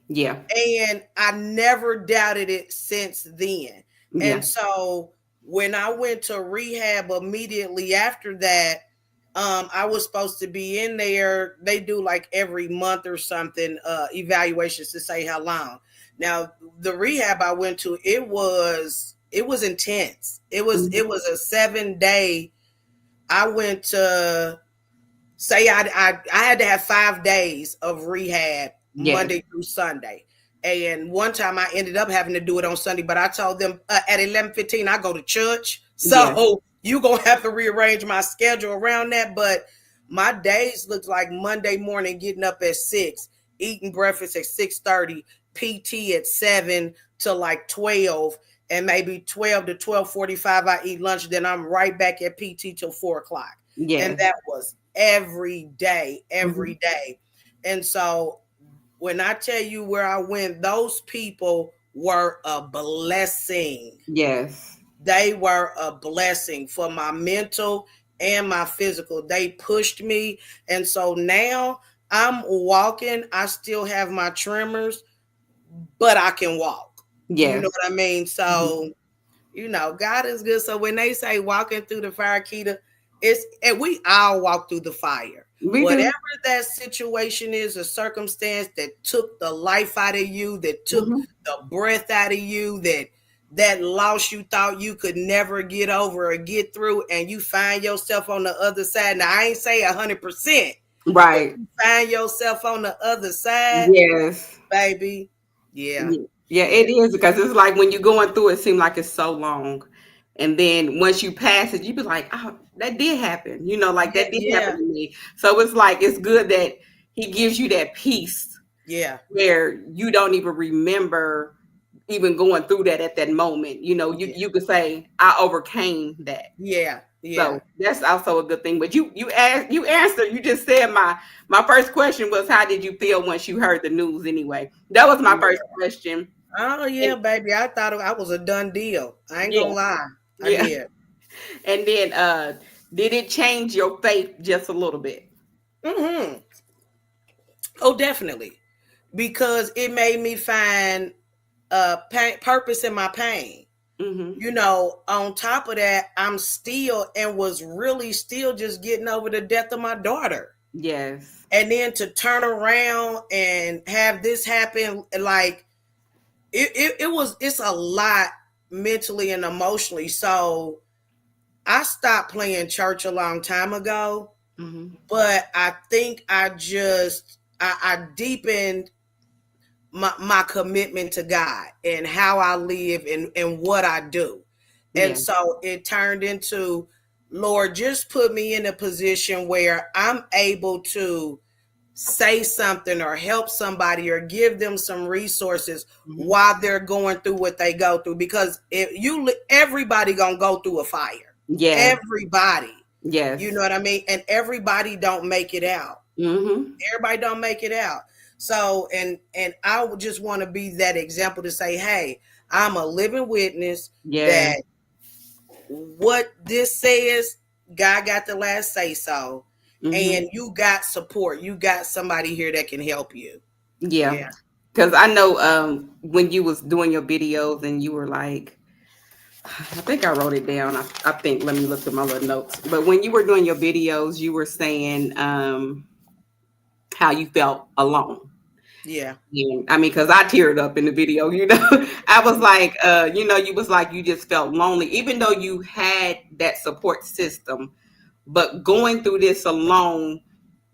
Yeah.
And I never doubted it since then.
Yeah.
And so when I went to rehab immediately after that, I was supposed to be in there. They do like every month or something, evaluations to say how long. Now, the rehab I went to, it was intense. It was a 7-day. I went to say I had to have 5 days of rehab,
Yes.
Monday through Sunday. And one time I ended up having to do it on Sunday, but I told them, at 11:15 I go to church,
Yes.
so you gonna have to rearrange my schedule around that. But my days looked like Monday morning, getting up at 6, eating breakfast at 6:30, PT at 7 to like 12, and maybe 12 to 12:45 I eat lunch. Then I'm right back at PT till 4 o'clock. And
Yes.
that was every day,
Mhm.
every day. And so when I tell you where I went, those people were a blessing.
Yes.
They were a blessing for my mental and my physical. They pushed me. And so now I'm walking. I still have my tremors, but I can walk. You
Yes.
know what I mean?
Mhm.
So, God is good. So when they say walking through the fire, Keita, it's and we all walk through the fire.
We
Whatever
do.
that situation is, a circumstance that took the life out of you, that took
Mhm.
the breath out of you, that loss you thought you could never get over or get through, and you find yourself on the other side. Now I ain't say 100%, but
Right.
you find yourself on the other side,
Yes.
baby. Yeah,
Yeah,
yeah,
it is because it's like when you're going through it, seems like it's so long. And then once you pass it, you be like, oh, that did happen. Like
yeah,
that did happen
yeah,
to me. So it's like it's good that he gives you that peace
yeah,
where you don't even remember even going through that at that moment. You
yeah,
you could say, I overcame that.
yeah, yeah,
So that's also a good thing. But you answered. You just said my first question was, how did you feel once you heard the news? Anyway, that was my first
yeah.
question.
Oh
And
yeah, baby. I thought I was a done deal. I ain't gonna
yeah,
lie. I
yeah.
did.
And then did it change your faith just a little bit?
Hmm. Oh, definitely. Because it made me find purpose in my pain.
Mm-hmm.
On top of that, I'm still and was really still just getting over the death of my daughter.
Yes.
And then to turn around and have this happen, like it's a lot mentally and emotionally. So I stopped playing church a long time ago,
Mm-hmm.
but I think I deepened my commitment to God and how I live and what I do. And
Yeah.
so it turned into, Lord, just put me in a position where I'm able to say something or help somebody or give them some resources
Mm-hmm.
while they're going through what they go through, because if everybody gonna go through a fire.
Yes.
Everybody. You know
Yes.
what I mean? And everybody don't make it out.
Mm-hmm.
Everybody don't make it out. So and I would just want to be that example to say, hey, I'm a living witness
Yeah.
that what this says, God got the last say so.
Mm-hmm.
And you got support. You got somebody here that can help you.
Yeah.
Yeah.
Because I know when you was doing your videos and you were like, I think I wrote it down. I think, let me look at my little notes. But when you were doing your videos, you were saying how you felt alone.
Yeah.
And I mean, because I teared up in the video, I was like, you was like, you just felt lonely, even though you had that support system. But going through this alone,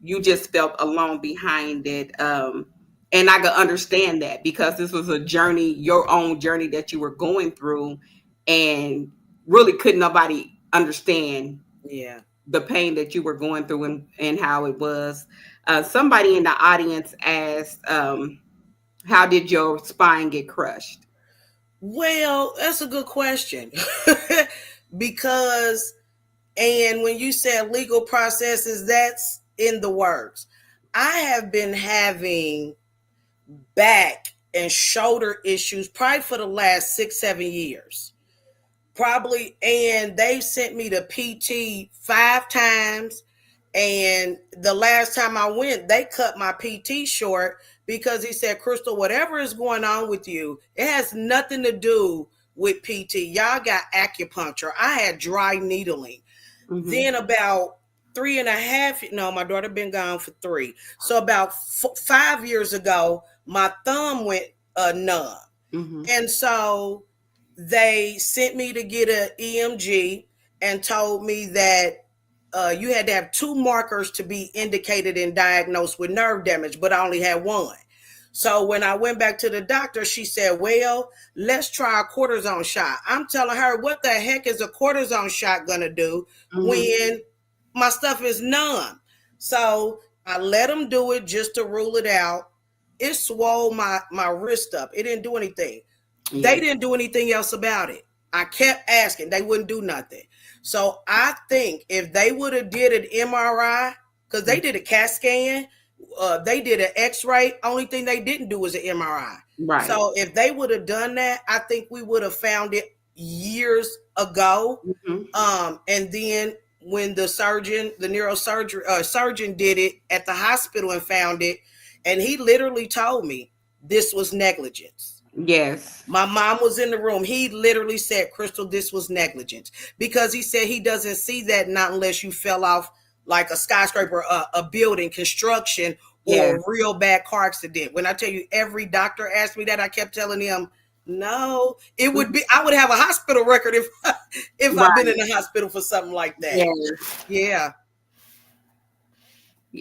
you just felt alone behind it. And I could understand that because this was a journey, your own journey that you were going through, and really couldn't nobody understand
Yeah.
the pain that you were going through and how it was. Somebody in the audience asked, how did your spine get crushed?
Well, that's a good question. Because and when you said legal processes, that's in the works. I have been having back and shoulder issues probably for the last 6 7 years, probably. And they sent me to PT 5 times, and the last time I went, they cut my PT short because he said, Chrystal, whatever is going on with you, it has nothing to do with PT. Y'all got acupuncture. I had dry needling.
Mm-hmm.
Then about 3.5, no, my daughter been gone for 3. So about 5 years ago, my thumb went numb.
Mm-hmm.
And so they sent me to get an EMG and told me that you had to have 2 markers to be indicated and diagnosed with nerve damage, but I only had 1. So when I went back to the doctor, she said, well, let's try a cortisone shot. I'm telling her, what the heck is a cortisone shot going to do
Mm-hmm.
when my stuff is numb? So I let them do it just to rule it out. it swole my wrist up. It didn't do anything.
Yeah.
They didn't do anything else about it. I kept asking. They wouldn't do nothing. So I think if they would have did an MRI, because they did a CAT scan, they did an X-ray. Only thing they didn't do was an MRI.
Right.
So if they would have done that, I think we would have found it years ago.
Hmm.
And then when the surgeon, the neurosurgery surgeon, did it at the hospital and found it, and he literally told me this was negligence.
Yes.
My mom was in the room. He literally said, Chrystal, this was negligence. Because he said he doesn't see that not unless you fell off like a skyscraper, a building, construction, or
Yes.
a real bad car accident. When I tell you, every doctor asked me that, I kept telling him, no, it would be, I would have a hospital record if if I've been
Right.
in the hospital for something like that.
Yes.
Yeah.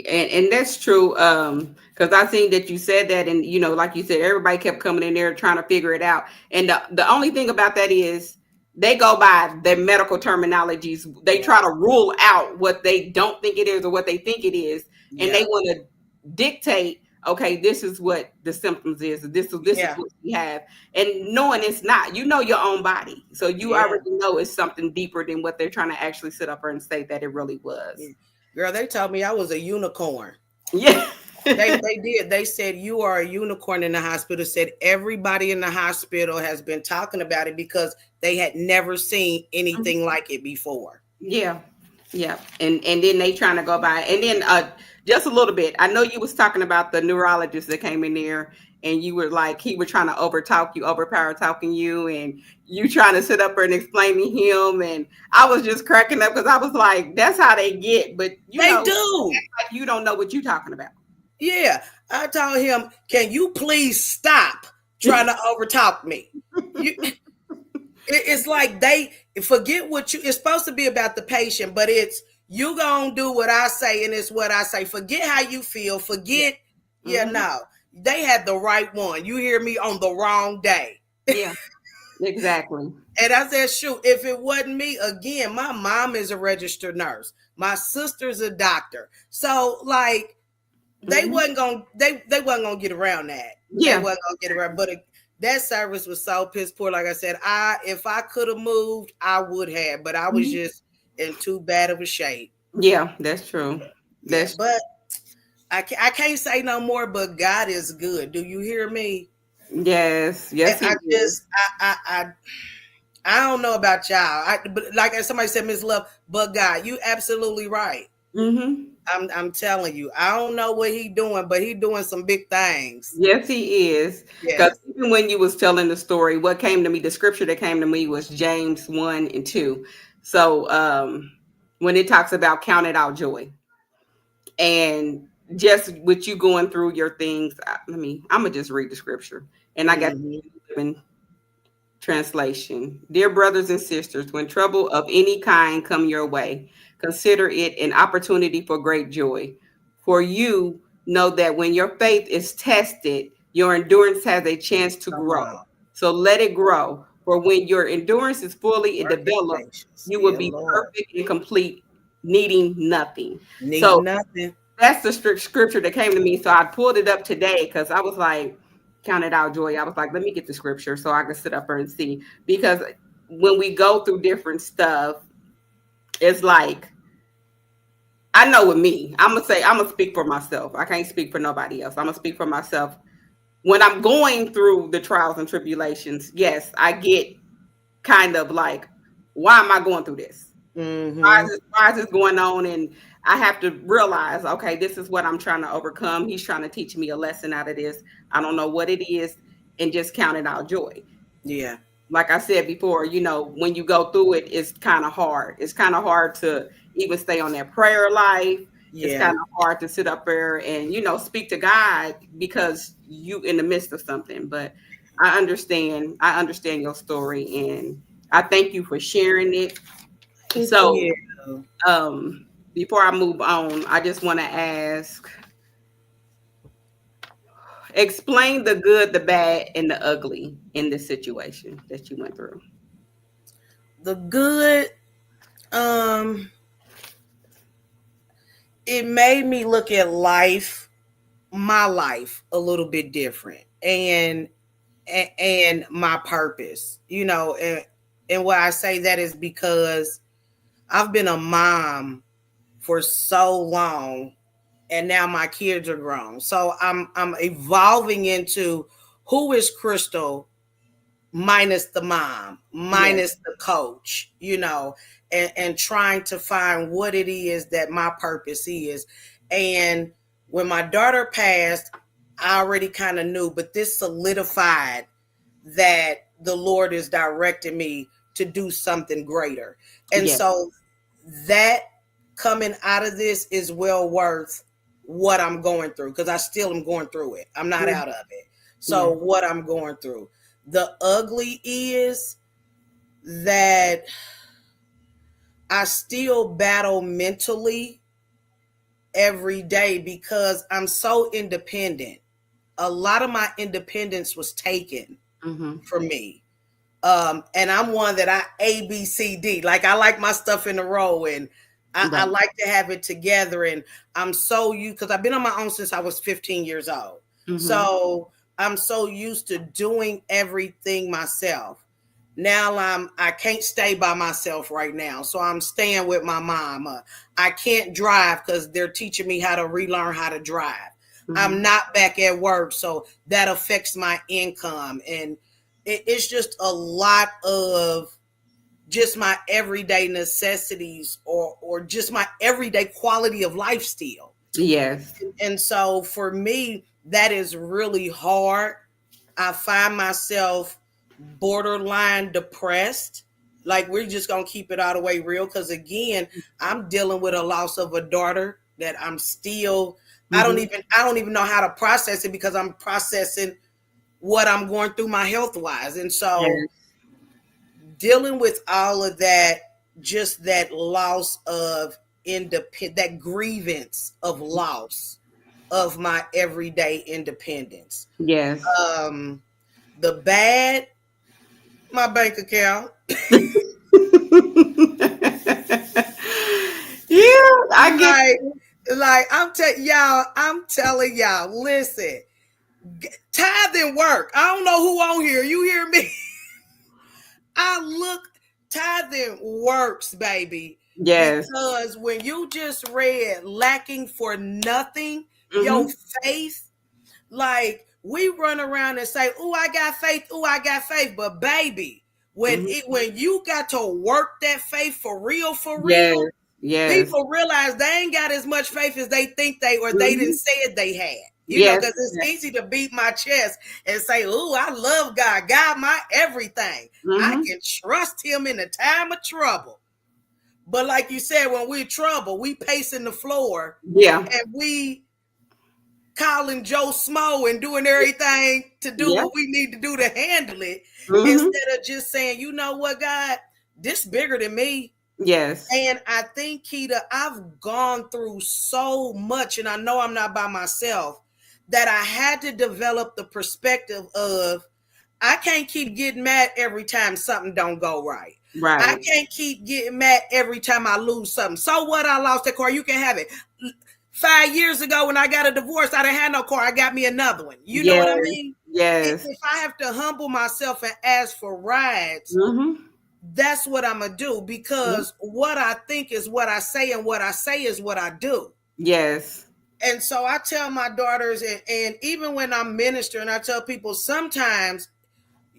And that's true. Because I seen that you said that, and like you said, everybody kept coming in there trying to figure it out. And the only thing about that is they go by their medical terminologies. They try to rule out what they don't think it is or what they think it is, and they
Yeah.
want to dictate. Okay, this is what the symptoms is. This is
Yeah.
what we have, and knowing it's not. You know your own body, so you
Yeah.
already know it's something deeper than what they're trying to actually sit up there and say that it really was.
Yeah. Girl, they told me I was a unicorn.
Yeah.
They did. They said you are a unicorn in the hospital. Said everybody in the hospital has been talking about it because they had never seen anything like it before.
Yeah. Yeah. And then they trying to go by. And then just a little bit. I know you was talking about the neurologist that came in there and you were like he was trying to overtalk you, overpower talking you, and you trying to sit up there and explain to him. And I was just cracking up because I was like, that's how they get. But
They do.
like you don't know what you're talking about.
Yeah. I told him, can you please stop trying to overtalk me? You, it's like they forget what you, it's supposed to be about the patient, but it's you gonna do what I say and it's what I say. Forget how you feel. Forget, yeah,
Mhm.
no. They had the right one. You hear me on the wrong day.
Yeah. Exactly.
And I said, shoot, if it wasn't me, again, my mom is a registered nurse. My sister's a doctor. So like they
Mhm.
wasn't gonna they wasn't gonna get around that. They
Yeah.
wasn't gonna get around. But that service was so piss poor. Like I said, if I could have moved, I would have, but I was
Mhm.
just in too bad of a shape.
Yeah, that's true.
Yeah,
That's
but I can't say no more. But God is good. Do you hear me?
yes.
And
Yes, he
I
is.
just I don't know about y'all. But like somebody said, Miss Love, but God, you absolutely right.
Mhm.
I'm telling you, I don't know what he doing, but he doing some big things.
Yes, he is.
Yeah.
Because even when you was telling the story, what came to me, the scripture that came to me was James 1 and 2. So when it talks about count it out joy. And just with you going through your things, I'm gonna just read the scripture. And I got
Hmm.
translation. Dear brothers and sisters, when trouble of any kind come your way, consider it an opportunity for great joy. For you know that when your faith is tested, your endurance has a chance to
Come
grow.
on.
So let it grow. For when your endurance is fully
Working
developed,
patience.
you will
Yeah,
be
Lord.
perfect and complete, needing nothing.
Need
So
nothing.
that's the strict scripture that came to me. So I pulled it up today because I was like, counted out joy. I was like, let me get the scripture so I can sit up there and see. Because when we go through different stuff, it's like, I know with me, I'm gonna speak for myself. I can't speak for nobody else. I'm gonna speak for myself. When I'm going through the trials and tribulations, yes, I get kind of like, why am I going through this?
Hmm.
Why is this going on? And I have to realize, okay, this is what I'm trying to overcome. He's trying to teach me a lesson out of this. I don't know what it is, and just count it out joy.
Yeah.
Like I said before, when you go through it, it's kind of hard. It's kind of hard to even stay on that prayer life. It's kind
Yeah.
of hard to sit up there and, speak to God because you in the midst of something. But I understand your story, and I thank you for sharing it.
Thank
So
you.
before I move on, I just want to ask, explain the good, the bad, and the ugly in this situation that you went through.
The good, um, it made me look at life my life a little bit different, and my purpose, and why I say that is because I've been a mom for so long, and now my kids are grown. So I'm evolving into who is Chrystal minus the mom,
Yes.
minus the coach, and trying to find what it is that my purpose is. And when my daughter passed, I already kind of knew, but this solidified that the Lord is directing me to do something greater. And
Yes.
so that coming out of this is well worth what I'm going through, because I still am going through it. I'm not out of it. So
Yes.
what I'm going through. The ugly is that I still battle mentally every day because I'm so independent. A lot of my independence was taken
Mm-hmm.
from me. And I'm one that I ABCD. Like, I like my stuff in a row, and I
Right.
like to have it together. And I'm so used, because I've been on my own since I was 15 years old.
Mm-hmm.
So I'm so used to doing everything myself. Now I can't stay by myself right now, so I'm staying with my mom. I can't drive because they're teaching me how to relearn how to drive.
Mm-hmm.
I'm not back at work, so that affects my income, and it's just a lot of just my everyday necessities, or just my everyday quality of life still.
Yes.
And so for me, that is really hard. I find myself borderline depressed. Like, we're just gonna keep it all the way real, because again, I'm dealing with a loss of a daughter that I'm still.
Mm-hmm.
I don't even know how to process it, because I'm processing what I'm going through my health wise. And so
Yes.
dealing with all of that, just that loss of that grievance of loss of my everyday independence.
Yes.
Um, the bad, my bank account.
Yeah, I get.
like, I'm telling y'all, listen, tithing work. I don't know who on here. You hear me? I look, tithing works, baby.
Yes.
Because when you just read lacking for nothing, your
Mm-hmm.
faith, like, we run around and say, "Oh, I got faith. Oh, I got faith." But baby,
Mm-hmm.
when you got to work that faith for
Yes.
real,
Yes.
people realize they ain't got as much faith as they think they didn't
Mm-hmm.
say it they had.
Yes.
Because it's
Yes.
easy to beat my chest and say, "Oh, I love God. God, my everything. I
Mm-hmm.
can trust him in a time of trouble." But like you said, when we're in trouble, we pacing the floor,
Yeah.
and we calling Joe Smo and doing everything to do
Yeah.
what we need to do to handle it,
Mm-hmm.
instead of just saying, "You know what, God, this bigger than me."
Yes.
And I think, Keita, I've gone through so much, and I know I'm not by myself, that I had to develop the perspective of, I can't keep getting mad every time something don't go right. I
Right.
can't keep getting mad every time I lose something. So what? I lost that car. You can have it. 5 years ago, when I got a divorce, I didn't have no car. I got me another one. You know what I
Yes.
mean?
Yes.
If I have to humble myself and ask for rides,
Mm-hmm.
that's what I'm gonna do, because what I think is what I say, and what I say is what I do.
Yes.
And so I tell my daughters, and even when I'm ministering, I tell people, sometimes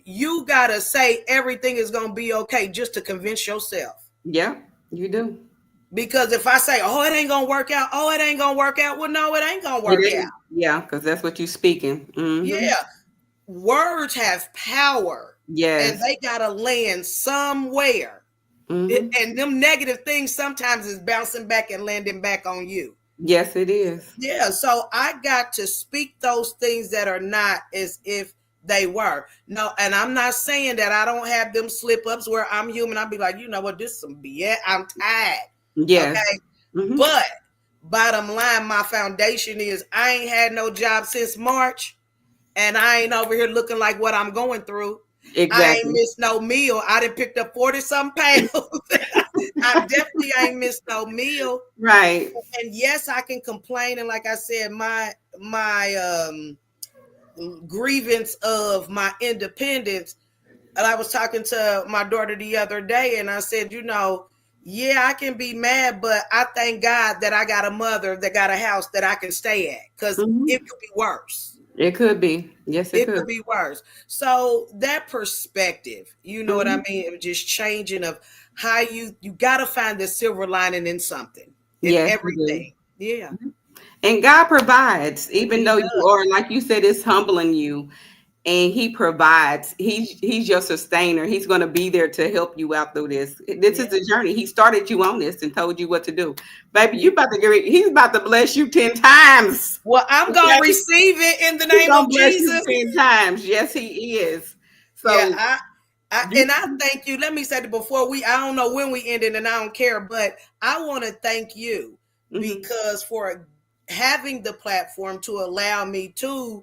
you gotta say everything is gonna be okay just to convince yourself.
Yeah. You do.
Because if I say, "Oh, it ain't gonna work out," "Oh, it ain't gonna work out," well, no, it ain't gonna
It
work out.
ain't. Yeah, because that's what you're speaking. Mm-hmm.
Yeah, words have power, and
Yes.
they gotta land somewhere.
Mm-hmm.
And them negative things sometimes is bouncing back and landing back on you.
Yes, it is.
Yeah, so I got to speak those things that are not as if they were. No, and I'm not saying that I don't have them slip ups where I'm human. I'll be like, "You know what, this is some BS. I'm tired."
Yes.
Okay.
Mm-hmm.
But bottom line, my foundation is, I ain't had no job since March, and I ain't over here looking like what I'm going through. I ain't
Exactly.
missed no meal. I done picked up 40 some pounds. I definitely ain't missed no meal.
Right.
And yes, I can complain. And like I said, my grievance of my independence. And I was talking to my daughter the other day, and I said, yeah, I can be mad, but I thank God that I got a mother that got a house that I can stay at, because it
Mhm.
could be worse.
It could be. Yes, it
It
could.
could be worse. So that perspective, you know what I
Mhm.
mean? It just changing of how you got to find the silver lining in something, in
Yes, you do.
everything. Yeah,
And God provides, even
He
though you
does.
are, like you said, it's humbling you, and He provides. He's your sustainer. He's going to be there to help you out through this. This
Yeah,
is a journey. He started you on this and told you what to do, baby.
yeah.
You about to get. He's about to bless you 10 times.
Well, I'm gonna
Okay,
receive it in the
He's
name
gonna
of
bless you
Jesus.
10 times. Yes, He is.
Yeah,
So you.
and I thank you. Let me say that before I don't know when we ended, and I don't care, but I want to thank you
Mhm.
because for having the platform to allow me to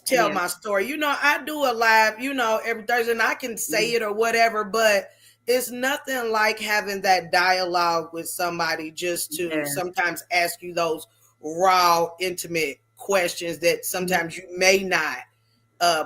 tell
Yes.
my story. I do a live, every Thursday, and I can say it or whatever, but it's nothing like having that dialogue with somebody just to
Yes.
sometimes ask you those raw, intimate questions that
Mhm.
sometimes you may not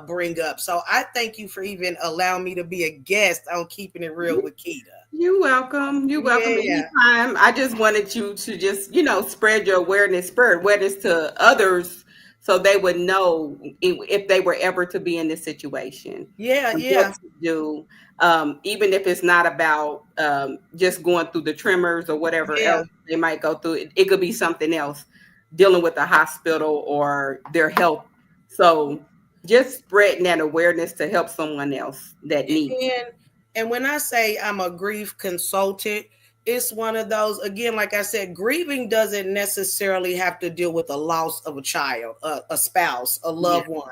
bring up. So I thank you for even allowing me to be a guest on Keeping It Real with Keita.
You're welcome. You're welcome
Yeah,
anytime. I just wanted you to just, spread your awareness, spread awareness to others so they would know if they were ever to be in this situation
yeah,
and what
yeah,
to do. Even if it's not about just going through the tremors or whatever
yeah.
else they might go through, it could be something else dealing with the hospital or their health. So just spreading that awareness to help someone else that needs.
And and when I say I'm a grief consultant, it's one of those, again, like I said, grieving doesn't necessarily have to deal with the loss of a child, a spouse, a
Yeah.
loved one.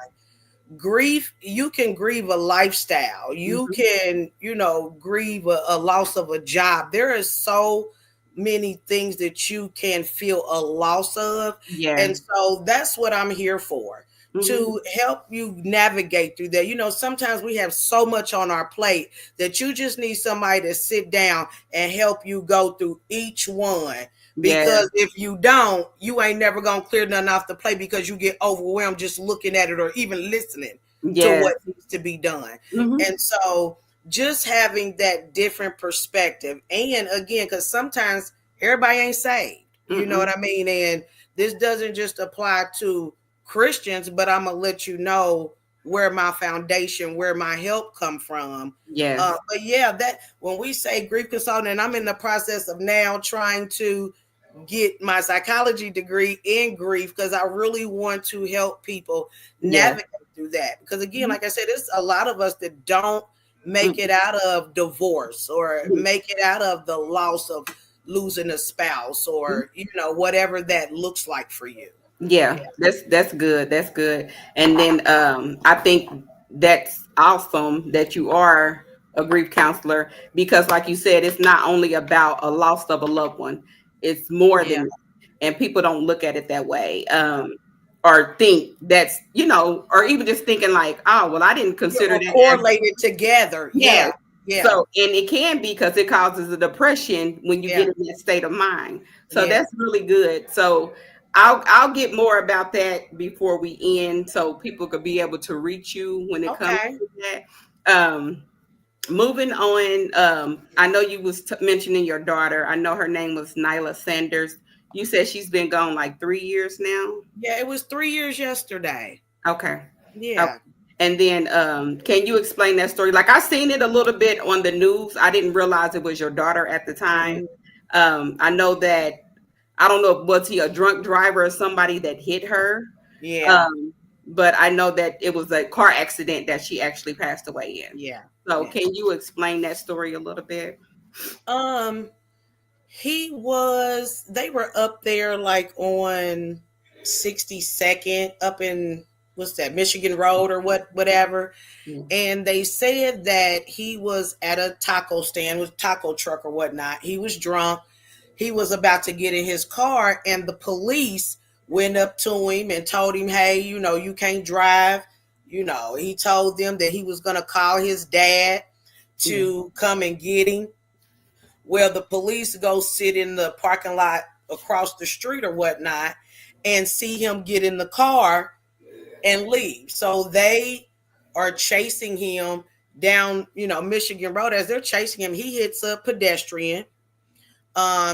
Grief, you can grieve a lifestyle, you
Mhm.
can grieve a loss of a job. There is so many things that you can feel a loss of, and
Yes.
so that's what I'm here for,
Mhm.
to help you navigate through that. Sometimes we have so much on our plate that you just need somebody to sit down and help you go through each one,
Yes.
because if you don't, you ain't never gonna clear nothing off the plate, because you get overwhelmed just looking at it or even listening to
Yes.
what needs to be done.
Mhm.
And so just having that different perspective, and again, because sometimes everybody ain't saved, you know what
Mm-mm.
I mean? And this doesn't just apply to Christians, but I'm gonna let you know where my foundation, where my help come from.
Yes.
But yeah, that when we say grief consultant, and I'm in the process of now trying to get my psychology degree in grief, because I really want to help people
Yes.
navigate through that. Because again,
Mhm.
like I said, it's a lot of us that don't make it
Mm.
out of divorce or make it out of the loss of losing a spouse,
Mhm.
or whatever that looks like for you. Yeah.
Yeah, that's good. That's good. And then I think that's awesome that you are a grief counselor because like you said, it's not only about a loss of a loved one. It's more
Yeah.
than that. And people don't look at it that way. Or think that's, or even just thinking like, oh, well, I didn't
Yeah,
consider
or
that as.
correlated together.
Yes.
Yeah. Yeah.
So, and it can be because it causes a depression when you get
Yeah.
in that state of mind. So
Yeah.
that's really good. So I'll get more about that before we end, so people could be able to reach you when it comes
Okay.
to that. Moving on, I know you was mentioning your daughter. I know her name was Nyla Sanders. You said she's been gone like 3 years now.
Yeah, it was 3 years yesterday.
Okay. Okay.
Yeah.
And then can you explain that story? Like I seen it a little bit on the news. I didn't realize it was your daughter at the time.
Mhm.
I know that I don't know, was he a drunk driver or somebody that hit her?
Yeah.
Um, but I know that it was a car accident that she actually passed away in.
Yeah.
So
Yeah.
can you explain that story a little bit?
Um, they were up there like on 62nd, up in, what's that, Michigan Road or whatever.
Yeah.
And they said that he was at a taco stand with taco truck or whatnot. He was drunk. He was about to get in his car, and the police went up to him and told him, hey, you can't drive. He told them that he was going to call his dad
Yeah.
to come and get him. Well, the police go sit in the parking lot across the street or whatnot, and see him get in the car and leave. So they are chasing him down, Michigan Road. As they're chasing him, he hits a pedestrian.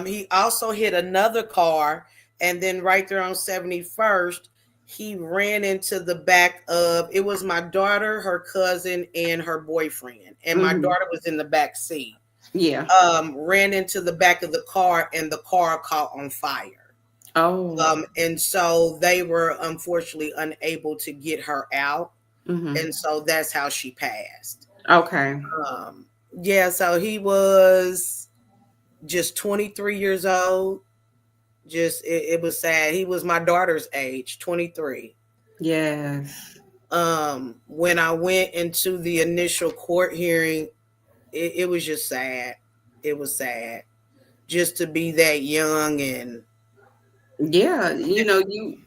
He also hit another car, and then right there on 71st, he ran into the back of, it was my daughter, her cousin, and her boyfriend, and my
Mhm.
daughter was in the back seat.
Yeah.
Ran into the back of the car, and the car caught on fire.
Oh.
And so they were unfortunately unable to get her out,
Mhm.
and so that's how she passed.
Okay.
Um, yeah, so he was just 23 years old. Just it was sad. He was my daughter's age, 23.
Yes.
When I went into the initial court hearing, it was just sad. It was sad just to be that young. And
Yeah, you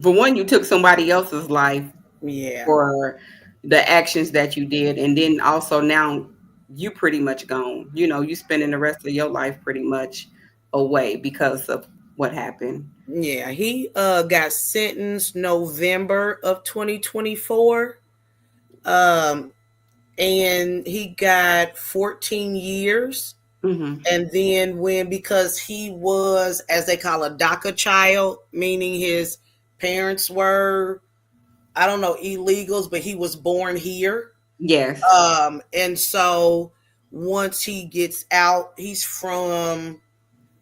for one, you took somebody else's life
yeah,
for the actions that you did, and then also now you pretty much gone. You spending the rest of your life pretty much away because of what happened.
yeah, he got sentenced November of 2024. Um and he got 14 years.
Mhm.
And then because he was, as they call, a DACA child, meaning his parents were, I don't know, illegals, but he was born here.
Yes.
And so once he gets out, he's from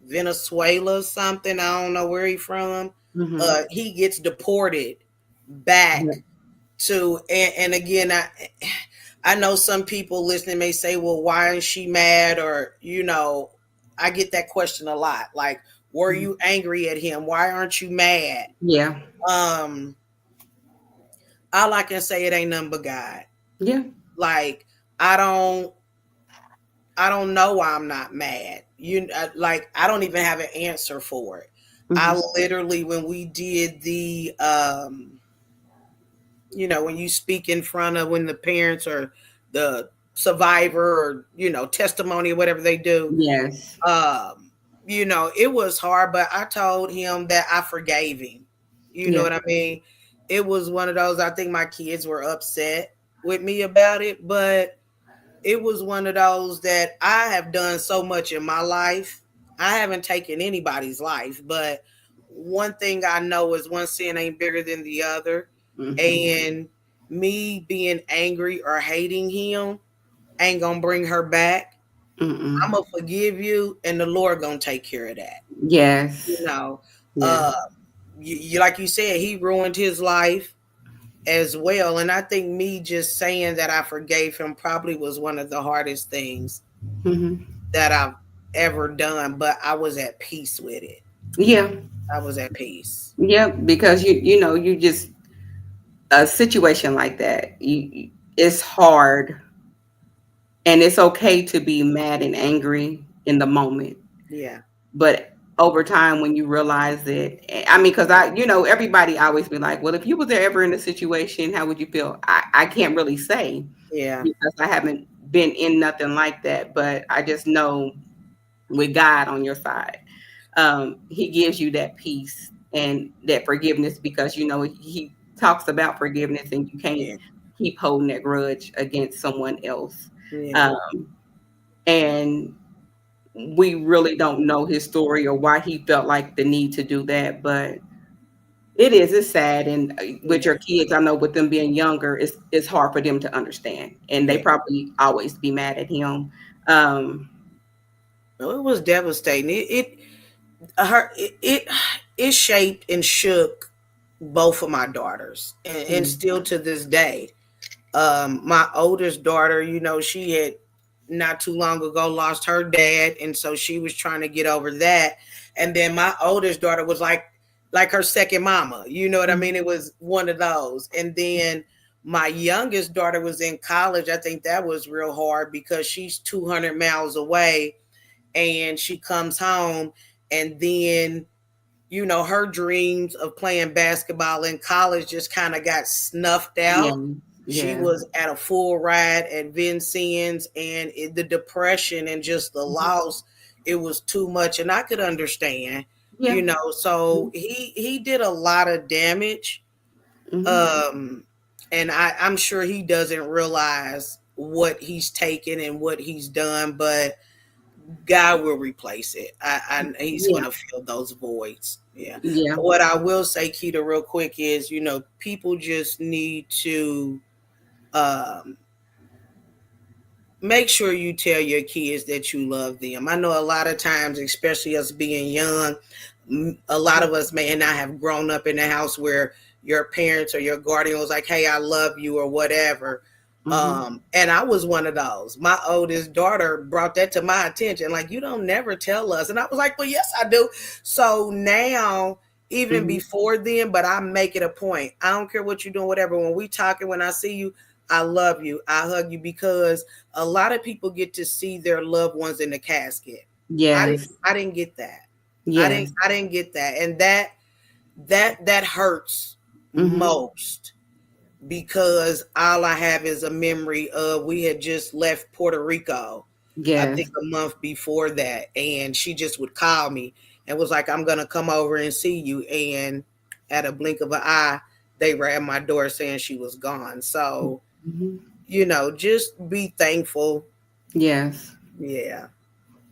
Venezuela, something. I don't know where he's from.
Mhm.
He gets deported back to, and again, I know some people listening may say, well, why is she mad? Or, I get that question a lot. Like, were
Mhm.
you angry at him? Why aren't you mad?
Yeah.
Um, all I can say, it ain't nothing but God.
Yeah.
Like, I don't I don't know why I'm not mad. Like, I don't even have an answer for it. I
Mhm.
literally, when we did the when you speak in front of, when the parents or the survivor, or testimony or whatever they do,
Yes.
um it was hard, but I told him that I forgave him. You know
Yeah.
what I mean? It was one of those, I think my kids were upset with me about it, but it was one of those that I have done so much in my life. I haven't taken anybody's life, but one thing I know is one sin ain't bigger than the other.
Mhm.
And me being angry or hating him ain't gonna bring her back. I'm
Mm-mm.
gonna forgive you, and the Lord gonna take care of that. You
Yes.
know,
Yeah.
uh, you like you said, he ruined his life as well. And I think me just saying that I forgave him probably was one of the hardest things
Mhm.
that I've ever done, but I was at peace with it.
Yeah.
I was at peace.
Yeah. Because you just a situation like that. It's hard, and it's okay to be mad and angry in the moment,
Yeah.
but over time when you realize it, I mean, because everybody always be like, well, if you was there ever in a situation, how would you feel? I can't really say
Yeah.
because I haven't been in nothing like that, but I just know with God on your side, he gives you that peace and that forgiveness, because he talks about forgiveness, and you can't
Yeah.
keep holding that grudge against someone else.
Yeah.
um, and we really don't know his story or why he felt like the need to do that, but it's sad. And with
Yeah.
your kids, I know with them being younger, it's hard for them to understand, and they
Yeah.
probably always be mad at him. um
No, it was devastating. It shaped and shook both of my daughters, and
mm,
still to this day. My oldest daughter, she had not too long ago lost her dad, and so she was trying to get over that. And then my oldest daughter was like her second mama. You know what I
mm,
mean? It was one of those. And then my youngest daughter was in college. I think that was real hard because she's 200 miles away, and she comes home, and then her dreams of playing basketball in college just kind of got snuffed
yeah,
out. She
yeah.
was at a full ride at Vincennes, and the depression and just the
Mhm.
loss, it was too much. And I could understand.
Yeah.
So he did a lot of damage.
Mm-hmm.
Um, and I'm sure he doesn't realize what he's taken and what he's done, but God will replace it. He's
Yeah.
gonna fill those voids. Yeah.
Yeah.
What I will say, Keita, real quick is, people just need to um make sure you tell your kids that you love them. I know a lot of times, especially us being young, a lot of us may not have grown up in a house where your parents or your guardian was like, "Hey, I love you," or whatever.
Mm-hmm.
And I was one of those. My oldest daughter brought that to my attention, like, "You don't never tell us," and I was like, "Well, yes, I do." So now, even
Mm-hmm.
before then, but I make it a point. I don't care what you're doing, whatever. When we talking, when I see you, I love you. I hug you, because a lot of people get to see their loved ones in the casket. I didn't
Yes.
I didn't get that. I didn't
Yes.
I didn't get that. And that hurts
Mm-hmm.
most, because all I have is a memory of, we had just left Puerto Rico, I think
Yes.
a month before that, and she just would call me and was like, "I'm gonna come over and see you," and at a blink of an eye, they were at my door saying she was gone. So,
Mm-hmm.
just be thankful.
Yes.
Yeah.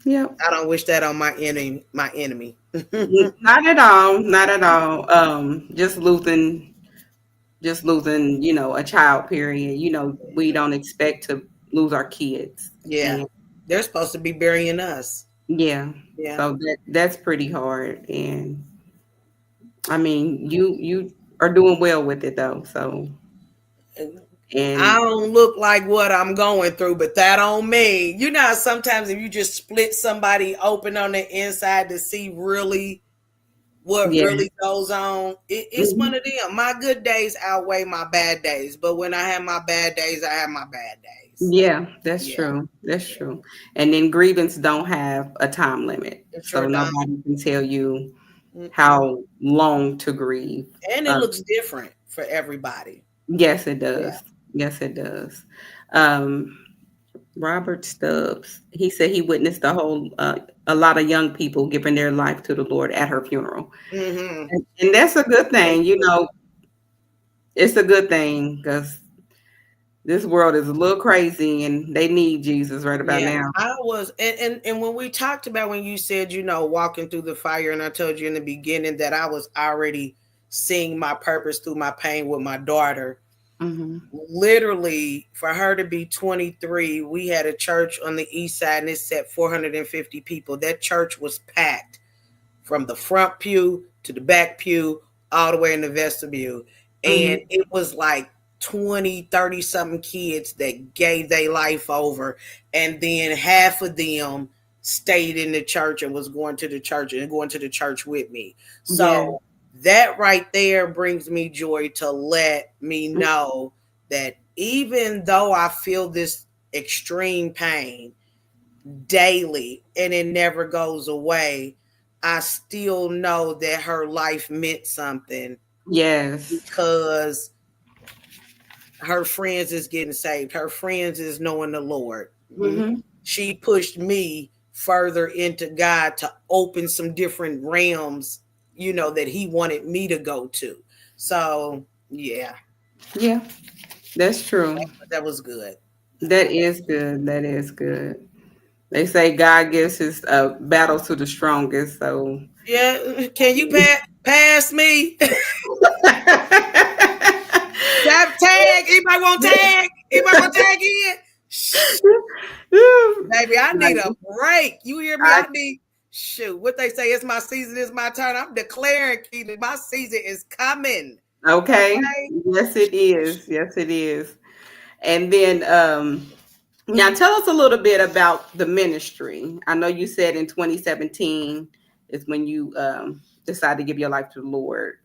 Yep.
I don't wish that on my enemy. My enemy.
Not at all. Not at all. Just losing, a child, period. We don't expect to lose our kids.
Yeah,
And
they're supposed to be burying us.
yeah.
Yeah.
So that's pretty hard. And I mean, you are doing well with it though. So
I
and
don't look like what I'm going through, but that on me. You know how sometimes if you just split somebody open on the inside to see really what
yeah.
really goes on, it's one
Mhm.
of them. My good days outweigh my bad days, but when I have my bad days, I have my bad days.
Yeah, that's
Yeah,
true. That's
yeah,
true. And then grievance don't have a time limit.
it
So
sure don't.
nobody can tell you
Mm-mm.
how long to grieve.
And it
Um,
looks different for everybody.
yes, it
Yeah.
does. Yes, it does. Um, Robert Stubbs, he said he witnessed a lot of young people giving their life to the Lord at her funeral.
Mm-hmm.
And that's a good
Thank
thing.
you.
It's a good thing because this world is a little crazy and they need Jesus right about
Yeah,
now.
I was, and when we talked about, when you said, walking through the fire, and I told you in the beginning that I was already seeing my purpose through my pain with my daughter.
Hmm.
Literally, for her to be 23, we had a church on the east side, and it set 450 people. That church was packed from the front pew to the back pew, all the way in the vestibule. And
Hmm.
it was like 20, 30 something kids that gave their life over. And then half of them stayed in the church and was going to the church and going to the church with me.
Yeah.
So that right there brings me joy, to let me know that even though I feel this extreme pain daily and it never goes away, I still know that her life meant something,
Yes.
because her friends is getting saved. Her friends is knowing the Lord. Mhm.
Hmm.
She pushed me further into God, to open some different realms, that He wanted me to go to. So, yeah,
Yeah, that's true.
that was good.
That is good. That is good. They say God gives his battles to the strongest. So
Yeah, can you pass me? Tag. Anybody want tag? Anybody want tag in? Shh, baby, I need a break. You hear me?
I,
I need, shoot. What they say? It's my season. It's my turn. I'm declaring, Keita, my season is coming.
okay.
Okay.
Yes, it is. Yes, it is. And then now tell us a little bit about the ministry. I know you said in 2017 is when you decided to give your life to the Lord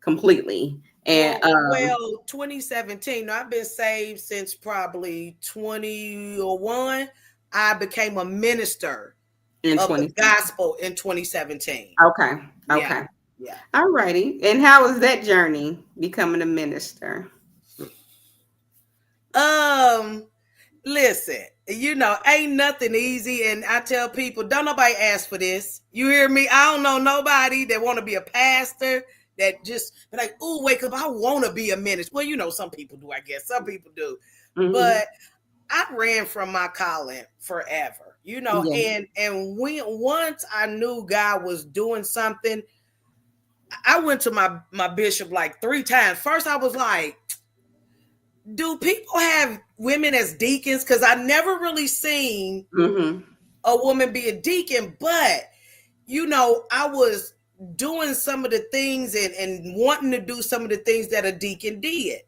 completely. And
Well, 2017. No, I've been saved since probably 2001. I became a minister
in
of the
20,
gospel in 2017.
okay,
Yeah.
okay.
Yeah.
All righty. And how was that journey becoming a minister?
Um, Listen, ain't nothing easy. And I tell people, don't nobody ask for this. You hear me? I don't know nobody that want to be a pastor that just be like, ooh, wake up, I want to be a minister. Well, some people do, I guess. Some people do.
Mm-hmm.
But I ran from my calling forever,
Yeah.
and when once I knew God was doing something, I went to my bishop like 3 times. First, I was like, do people have women as deacons? Because I never really seen
Mm-hmm.
a woman be a deacon, but I was doing some of the things and wanting to do some of the things that a deacon did.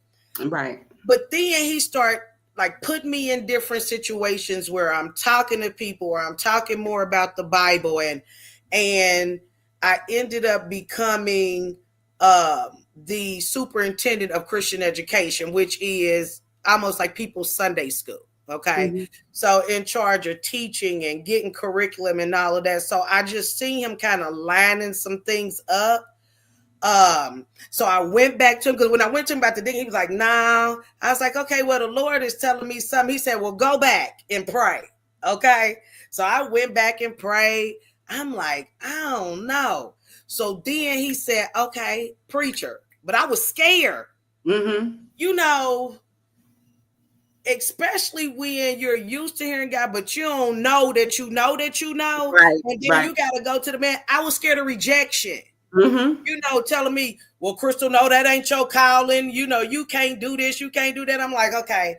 Right.
But then he started like putting me in different situations where I'm talking to people, or I'm talking more about the Bible, and I ended up becoming the superintendent of Christian education, which is almost like people's Sunday school. Okay.
Mm-hmm.
So in charge of teaching and getting curriculum and all of that. So I just seen him kind of lining some things up. So I went back to him, because when I went to him about the thing, he was like, "No." I was like, "Okay, well, the Lord is telling me something." He said, "Well, go back and pray." Okay. So I went back and prayed. I'm like, I don't know. So then he said, "Okay, preacher." But I was scared,
Mm-hmm.
you know, especially when you're used to hearing God, but you don't know that you know that you know.
Right.
And then
Right.
you got to go to the man. I was scared of rejection.
Mm-hmm.
Telling me, "Well, Chrystal, no, that ain't your calling. You can't do this, you can't do that." I'm like, okay.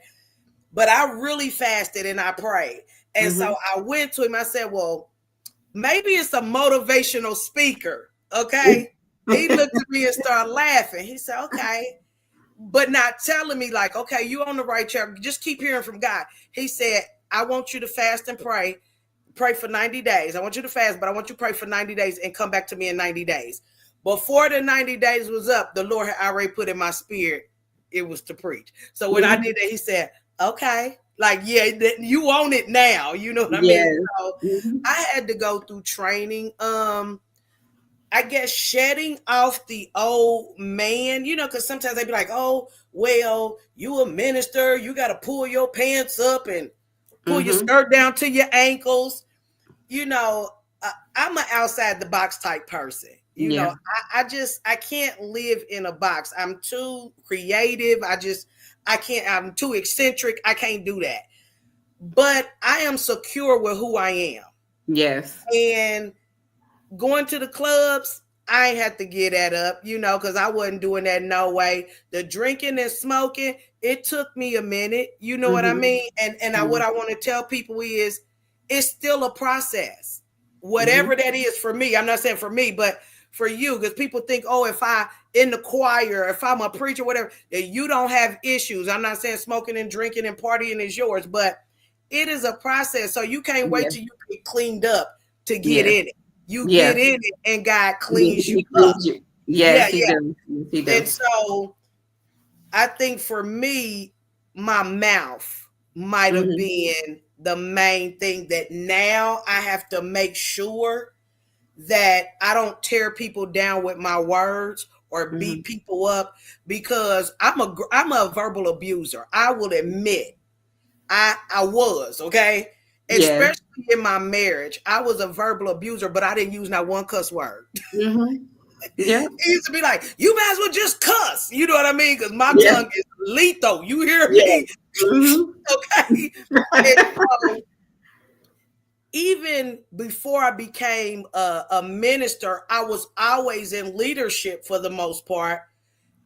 But I really fasted and I prayed. And
Mm-hmm.
so I went to him. I said, "Well, maybe it's a motivational speaker." Okay. He looked at me and started laughing. He said, "Okay." But not telling me, like, "Okay, you on the right track. Just keep hearing from God." He said, "I want you to fast and pray for 90 days. I want you to fast, but I want you to pray for 90 days and come back to me in 90 days. Before the 90 days was up, the Lord had already put in my spirit it was to preach. So when I
Mm-hmm.
did that, he said, "Okay, like, yeah, you own it now." You know what I mean?
Yes.
So
Mm-hmm.
I had to go through training. I guess shedding off the old man, because sometimes they be like, "Oh, well, you a minister, you got to pull your pants up and pull your
Mm-hmm.
skirt down to your ankles." you know, I'm an outside the box type person.
Yeah.
I can't live in a box. I'm too creative. I can't, I'm too eccentric. I can't do that. But I am secure with who I am.
Yes.
And going to the clubs, I ain't had to get that up, because I wasn't doing that no way. The drinking and smoking, it took me a minute. You know what I
Mm-hmm.
mean? What I want to tell people is, it's still a process.
Mm-hmm.
Whatever that is for me. I'm not saying for me, but for you, because people think, "Oh, if I in the choir, if I'm a preacher, whatever, that you don't have issues." I'm not saying smoking and drinking and partying is yours, but it is a process. So you can't wait
Yes.
till you get cleaned up to get
Yes.
in it. You
Yes.
get in it and God cleans you
He
up.
cleans you.
Yeah,
Yes, he
yeah.
do. Yes, he do.
And so I think for me, my mouth might have
Mm-hmm.
been the main thing that now I have to make sure that I don't tear people down with my words or
Mm-hmm.
beat people up, because I'm a verbal abuser. I will admit I was, okay?
Yeah.
Especially in my marriage, I was a verbal abuser, but I didn't use not one cuss word.
Mm-hmm. Yeah.
It used to be like, "You might as well just cuss." You know what I mean? Because my
Yeah.
tongue is lethal. You hear
Yeah.
me?
Mm-hmm.
Okay. And so even before I became a minister, I was always in leadership for the most part.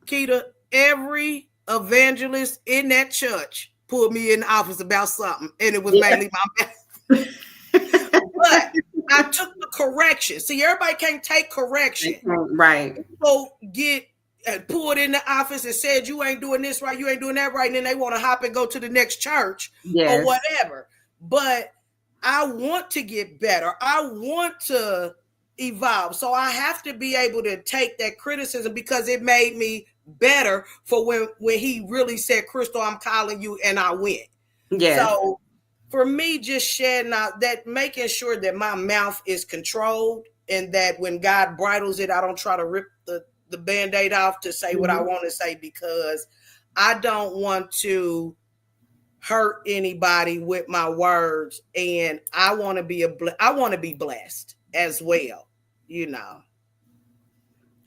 Keita, every evangelist in that church pulled me in the office about something, and it was
Yeah.
mainly my mouth. But I took the correction. See, everybody can't take correction.
Right.
People get pulled in the office and said, "You ain't doing this right, you ain't doing that right," and then they want to hop and go to the next church or
Yes.
whatever. But I want to get better. I want to evolve. So I have to be able to take that criticism, because it made me better for when he really said, "Chrystal, I'm calling you," and I went.
Yes.
So for me, just shedding out that, making sure that my mouth is controlled, and that when God bridles it, I don't try to rip the band-aid off to say what I
Mm-hmm.
want to say, because I don't want to hurt anybody with my words, and I want to be I want to be blessed as well, you know.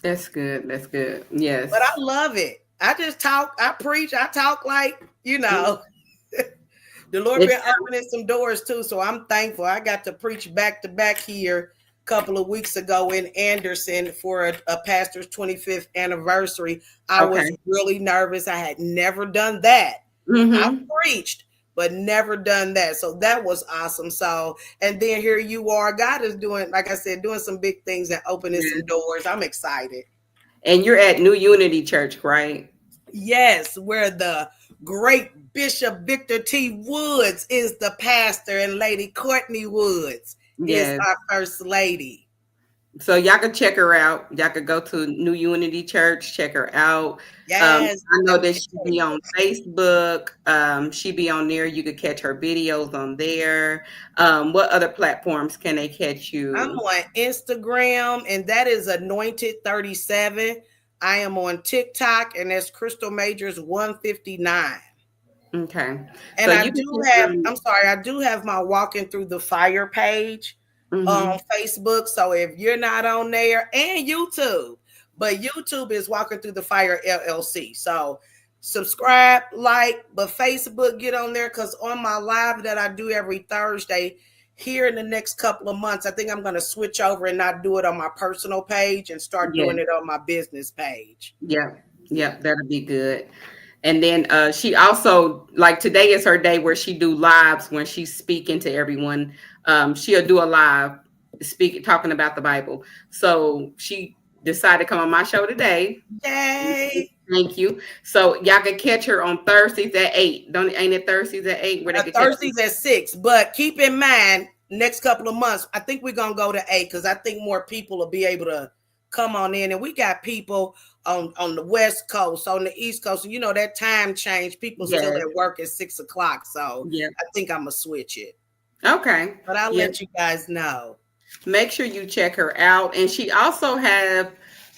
That's good. That's good.
But I
Yes.
love it. I just talk, I preach, I talk like, you
Mhm.
know. The Lord
It
been opening some doors too, so I'm thankful. I got to preach back to back here a couple of weeks ago in Anderson for a pastor's 25th anniversary. I was
okay.
really nervous. I had never done that. I
Mm-hmm.
preached, but never done that. So that was awesome. So, and then here you are. God is doing, like I said, doing some big things and opening some
Yes.
doors. I'm excited.
And you're at New Unity Church, right?
Yes, where the great Bishop Victor T. Woods is the pastor and Lady Courtney Woods is
Yes.
our first lady.
So y'all can check her out. Y'all could go to New Unity Church, check her out.
Yes,
I know that she be
definitely.
on Facebook. She be on there. You could catch her videos on there. What other platforms can they catch
I'm
you?
on Instagram, and that is Anointed 37. I am on TikTok, and that's Chrystal Majors 159.
Okay. So
And I
you can
do
check
have,
them.
I'm sorry, I do have my Walking Through the Fire page on
Mhm.
Facebook. So if you're not on there, and YouTube, but YouTube is Walking Through the Fire LLC. So subscribe, like, but Facebook, get on there, because on my live that I do every Thursday, here in the next couple of months, I think I'm going to switch over and not do it on my personal page and start
Yeah.
doing it on my business page.
Yeah.
Yeah.
Yeah. That'll be good. And then she also, like, today is her day where she do lives when she's speaking to everyone. She'll do a live speaking talking about the Bible. So she decided to come on my show today.
Yay.
Thank you. So y'all can catch her on Thursdays at 8. Don't ain't it Thursdays at 8 where they can catch her?
Thursdays at 6. But keep in mind, next couple of months, I think we're gonna go to 8, because I think more people will be able to come on in. And we got people on the West Coast, on the East Coast. And you know that time change. People still
Yes.
at work at 6 o'clock. So
Yeah.
I think I'm gonna switch it.
Okay.
But I'll
Yeah.
let you guys know.
Make sure you check her out. And she also have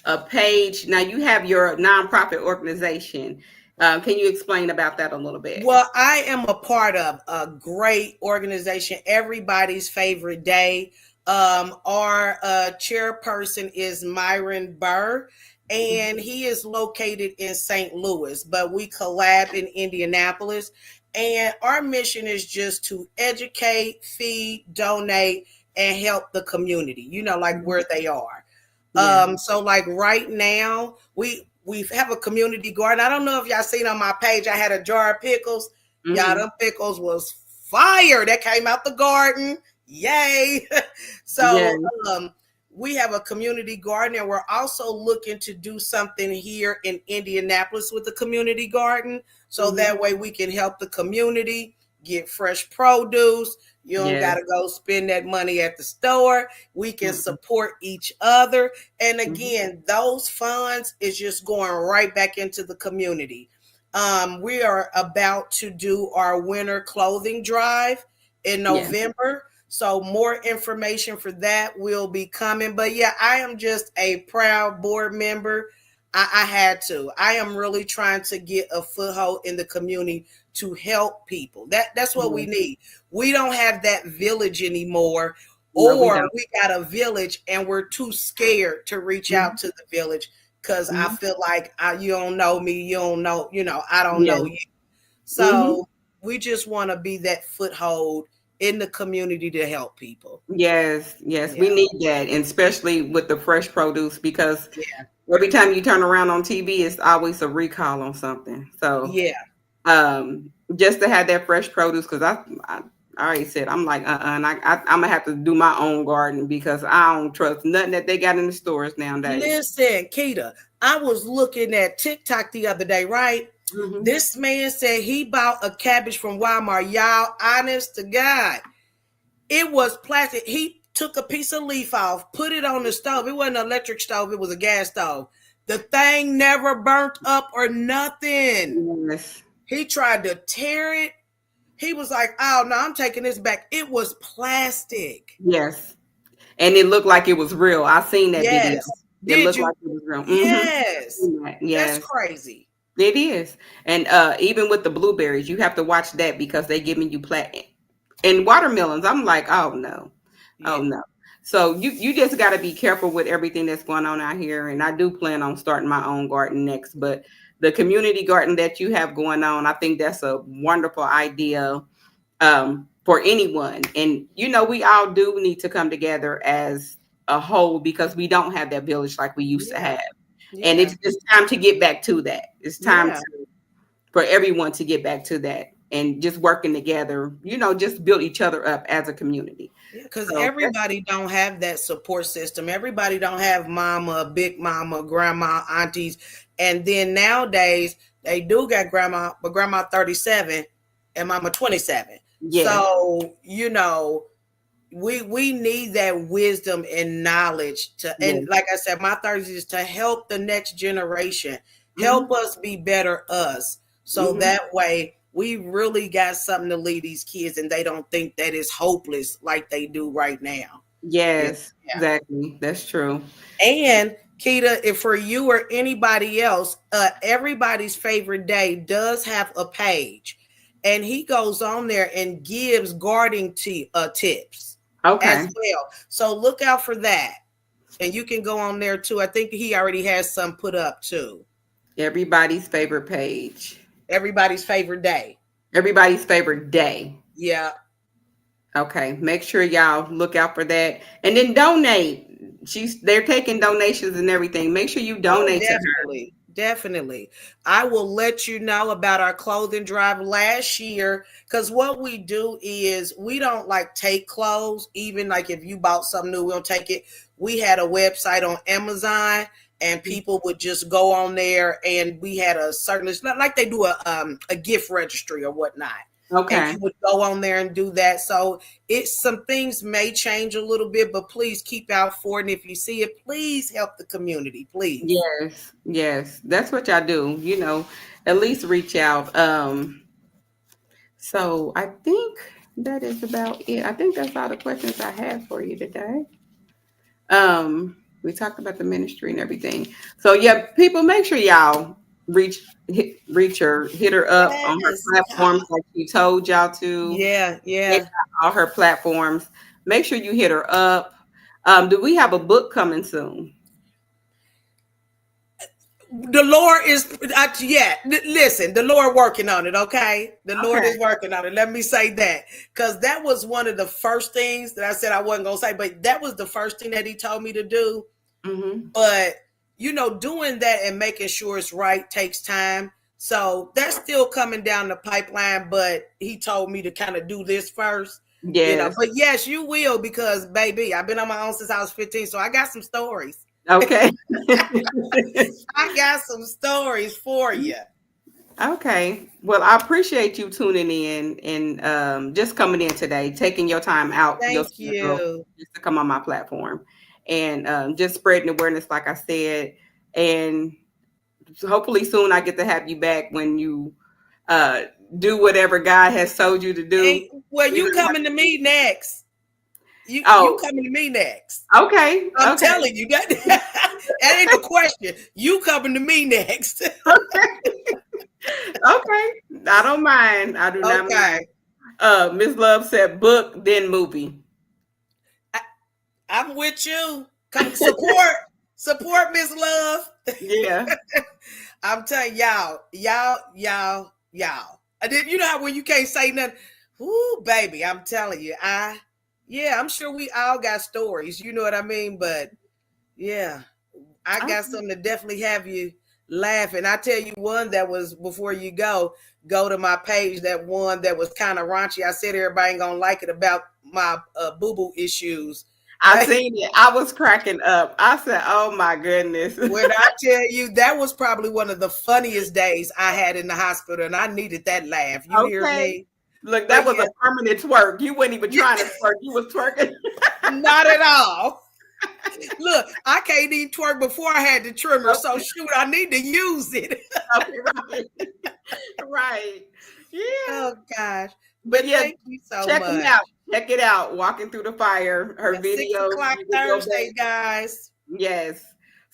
a page. Now you have your nonprofit organization. Can you explain about that a little bit?
Well, I am a part of a great organization, Everybody's Favorite Day. Our chairperson is Myron Burr, and
Mhm.
he is located in St. Louis, but we collab in Indianapolis. And our mission is just to educate, feed, donate, and help the community, you know, like
Mhm.
where they are.
Yeah.
So like right now, we have a community garden. I don't know if y'all seen on my page. I had a jar of pickles. Y'all,
Hmm.
them pickles was fire. That came out the garden. Yay!
Yeah.
So we have a community garden, and we're also looking to do something here in Indianapolis with the community garden, so
Hmm.
that way we can help the community get fresh produce. You don't
Yeah.
got to go spend that money at the store. We can
Hmm.
support each other. And
Hmm.
again, those funds is just going right back into the community. We are about to do our winter clothing drive in
Yeah.
November. So more information for that will be coming. But yeah, I am just a proud board member. I had to. I am really trying to get a foothold in the community to help people. That's what
Yeah.
we need. We don't have that village anymore,
No, we
or
don't.
we got a village and we're too scared to reach out
Hmm.
to the village, because I
Hmm.
feel like you don't know me, you don't know, I don't
Yeah.
know you.
Hmm.
So we just want to be that foothold in the community to help people.
Yes. Yes. We
Yeah.
need that, and especially with the fresh produce, because
Yeah.
every time you turn around on TV, it's always a recall on something. So
Yeah.
just to have that fresh produce, because I already said I'm like and I'm gonna have to do my own garden because I don't trust nothing that they got in the stores nowadays.
Listen, Keita, I was looking at TikTok the other day, right?
Hmm.
This man said he bought a cabbage from Walmart. Y'all, honest to God, it was plastic. He took a piece of leaf off, put it on the stove. It wasn't an electric stove, it was a gas stove. The thing never burnt up or nothing.
Yes,
He tried to tear it. He was like, oh, no, I'm taking this back. It was plastic.
yes, and it looked like it was real. I seen that video.
Yes.
It
Did
looked
you?
like it was real.
Yes.
Hmm.
That's
Yes,
crazy.
It is. And even with the blueberries, you have to watch that because they giving you plat and watermelons. I'm like, oh no. Oh
Yeah.
no. So you just got to be careful with everything that's going on out here. And I do plan on starting my own garden next, but the community garden that you have going on, I think that's a wonderful idea for anyone. And we all do need to come together as a whole because we don't have that village like we used to
Yeah.
have. And
Yeah.
it's time to get back to that. It's time
Yeah.
to for everyone to get back to that and just working together, just build each other up as a community.
Yeah, because
So that's
everybody don't have that support system. Everybody don't have mama, big mama, grandma, aunties. And then nowadays they do got grandma, but grandma 37 and mama 27.
yes,
So, we need that wisdom and knowledge to, and
yes.
like I said, my 30s is to help the next generation, help
Hmm.
us be better us, so
Hmm.
that way we really got something to lead these kids and they don't think that it's hopeless like they do right now. Yeah.
Yes, exactly. That's true.
And Keita, if for you or anybody else, everybody's favorite day does have a page, and he goes on there and gives gardening tips as
Okay.
well. So look out for that, and you can go on there too. I think he already has some put up too.
Everybody's favorite page.
Everybody's favorite day.
Everybody's favorite day.
Yeah.
Okay. Make sure y'all look out for that. And then donate. They're taking donations and everything. Make sure you
Oh,
donate to her.
definitely. Definitely. I will let you know about our clothing drive last year, because what we do is we don't like take clothes, even like if you bought something new, we'll take it. We had a website on Amazon and people would just go on there, and we had a certain, it's not like they do a gift registry or whatnot. And
Okay.
you would go on there and do that. So it's some things may change a little bit, but please keep out for it. And if you see it, please help the community, please.
Yes. Yes. That's what y'all do. At least reach out. So I think that is about it. I think that's all the questions I have for you today. We talked about the ministry and everything. So yeah, people, make sure y'all reach her, hit her up on her
Yes.
platforms like she told y'all to.
Yeah,
Hit
yeah.
all her platforms. Make sure you hit her up. Do we have a book coming soon?
The Lord is, yeah, listen, the Lord working on it, okay? The Lord
Okay.
is working on it. Let me say that. Because that was one of the first things that I said I wasn't going to say, but that was the first thing that he told me to do.
Mm-hmm.
But, doing that and making sure it's right takes time. So that's still coming down the pipeline, but he told me to kind of do this first.
Yes.
But yes, you will, because baby, I've been on my own since I was 15, so I got some stories.
Okay.
I got some stories for you.
Okay. Well, I appreciate you tuning in and just coming in today, taking your time out your
Thank
schedule
you.
just to come on my platform and just spreading awareness, like I said. And hopefully soon I get to have you back when you uh, do whatever God has told you to do.
Well,
We're
you
gonna have
coming to me next. You
Oh,
coming to me next.
okay.
I'm
Okay.
telling you that that ain't a question. You coming to me next.
Okay. I don't mind. I do not
Okay.
mind. Miss Love said book, then movie.
I, I'm with you. Come support Miss Love.
Yeah.
I'm telling y'all. I did. You know how when you can't say nothing. Ooh, baby, I'm telling you. Yeah, I'm sure we all got stories. You know what I mean? But yeah, I got
Okay.
something to definitely have you laughing. I tell you one that was, before you go to my page. That one that was kind of raunchy. I said everybody ain't gonna like it, about my boo boo issues.
I seen it. I was cracking up. I said, "Oh my goodness."
When I tell you, that was probably one of the funniest days I had in the hospital, and I needed that laugh. You hear
Okay.
me?
Look, that
But
was
yeah,
a permanent twerk. You weren't even
yeah,
trying to twerk. You was twerking.
not at all. Look, I can't even twerk before I had the trimmer, so
Okay.
shoot, I need to use it.
Okay. Right. Right. Yeah.
Oh gosh.
But
But
yeah,
thank you so
check them
much.
out. Check it out. Walking through the fire. Her
At six
videos.
o'clock
You can go back.
Thursday, guys.
Yes.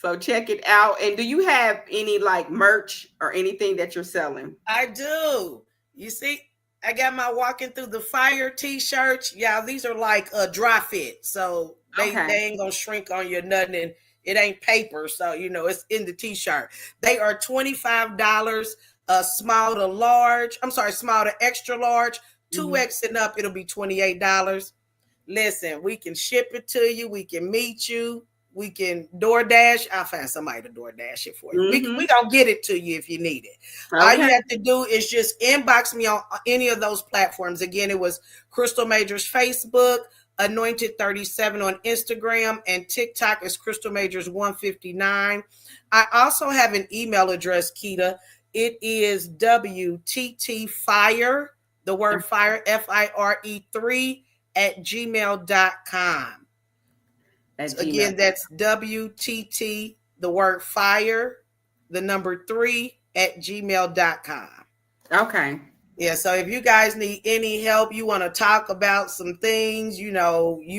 So check it out. And do you have any like merch or anything that you're selling?
I do. You see, I got my walking through the fire t-shirts. Yeah, these are like a dry fit. So they
Okay.
ain't gonna shrink on you nothing. And it ain't paper. So it's in the t-shirt. They are $25, small to large. I'm sorry, small to extra large. 2X and up, it'll be $28. Listen, we can ship it to you. We can meet you. We can DoorDash. I'll find somebody to DoorDash it for you. We gonna get it to you if you need it. All you
Okay.
have to do is just inbox me on any of those platforms. Again, it was Chrystal Majors Facebook, Anointed 37 on Instagram, and TikTok is Chrystal Majors 159. I also have an email address, Keita. It is WTTFire, the word fire, FIRE3 at gmail.com.
At
So
Gmail.
again, that's WTT, the word fire, the number 3 at gmail.com.
Okay.
Yeah, so if you guys need any help, you want to talk about some things, you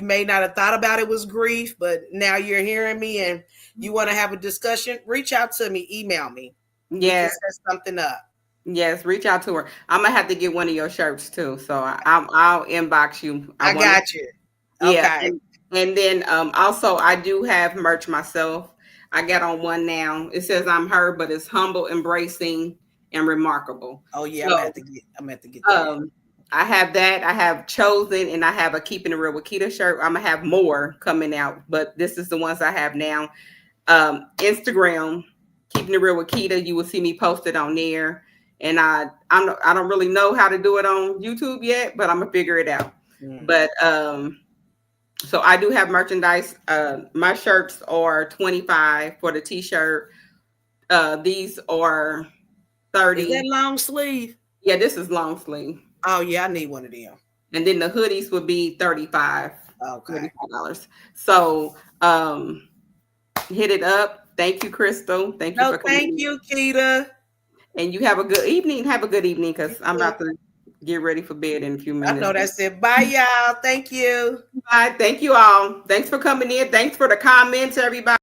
may not have thought about it was grief, but now you're hearing me and you want to have a discussion, reach out to me, email me. We can
Yes.
set something up.
Yes. Reach out to her. I'm gonna have to get one of your shirts too. So I'll inbox you.
I got you.
Yeah.
Okay.
And then also I do have merch myself. I got on one now. It says I'm her, but it's humble, embracing, and remarkable.
Oh yeah,
So
I'm gonna have to get that.
I have that. I have chosen, and I have a Keeping It Real with Keita shirt. I'm gonna have more coming out, but this is the ones I have now. Instagram, Keeping It Real with Keita. You will see me posted on there, and I don't really know how to do it on YouTube yet, but I'm gonna figure it out. But so I do have merchandise. My shirts are 25 for the t-shirt. These are 30.
Is that long sleeve?
Yeah, this is long sleeve.
Oh yeah, I need one of them.
And then the hoodies would be 35.
Okay.
$35. So hit it up. Thank you, Chrystal. Thank you for coming.
Thank you, Keita.
And you have a good evening. Have a good evening, because I'm about to get ready for bed in a few minutes.
I know that's it. Bye, y'all. Thank you.
Bye. Thank you all. Thanks for coming in. Thanks for the comments, everybody.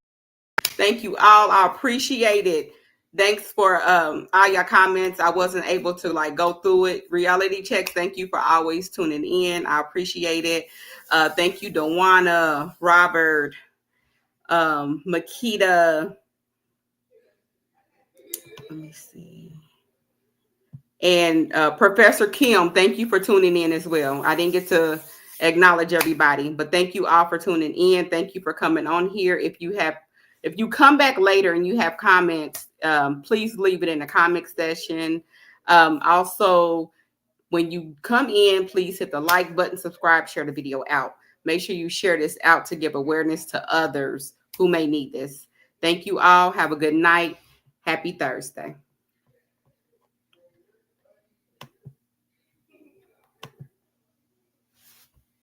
Thank you all. I appreciate it. Thanks for all your comments. I wasn't able to go through it. Reality checks. Thank you for always tuning in. I appreciate it. Thank you, Dawana, Robert, Makita. Let me see. And Professor Kim, thank you for tuning in as well. I didn't get to acknowledge everybody, but thank you all for tuning in. Thank you for coming on here. If you come back later and you have comments, please leave it in the comment section. Also, when you come in, please hit the like button, subscribe, share the video out. Make sure you share this out to give awareness to others who may need this. Thank you all. Have a good night. Happy Thursday.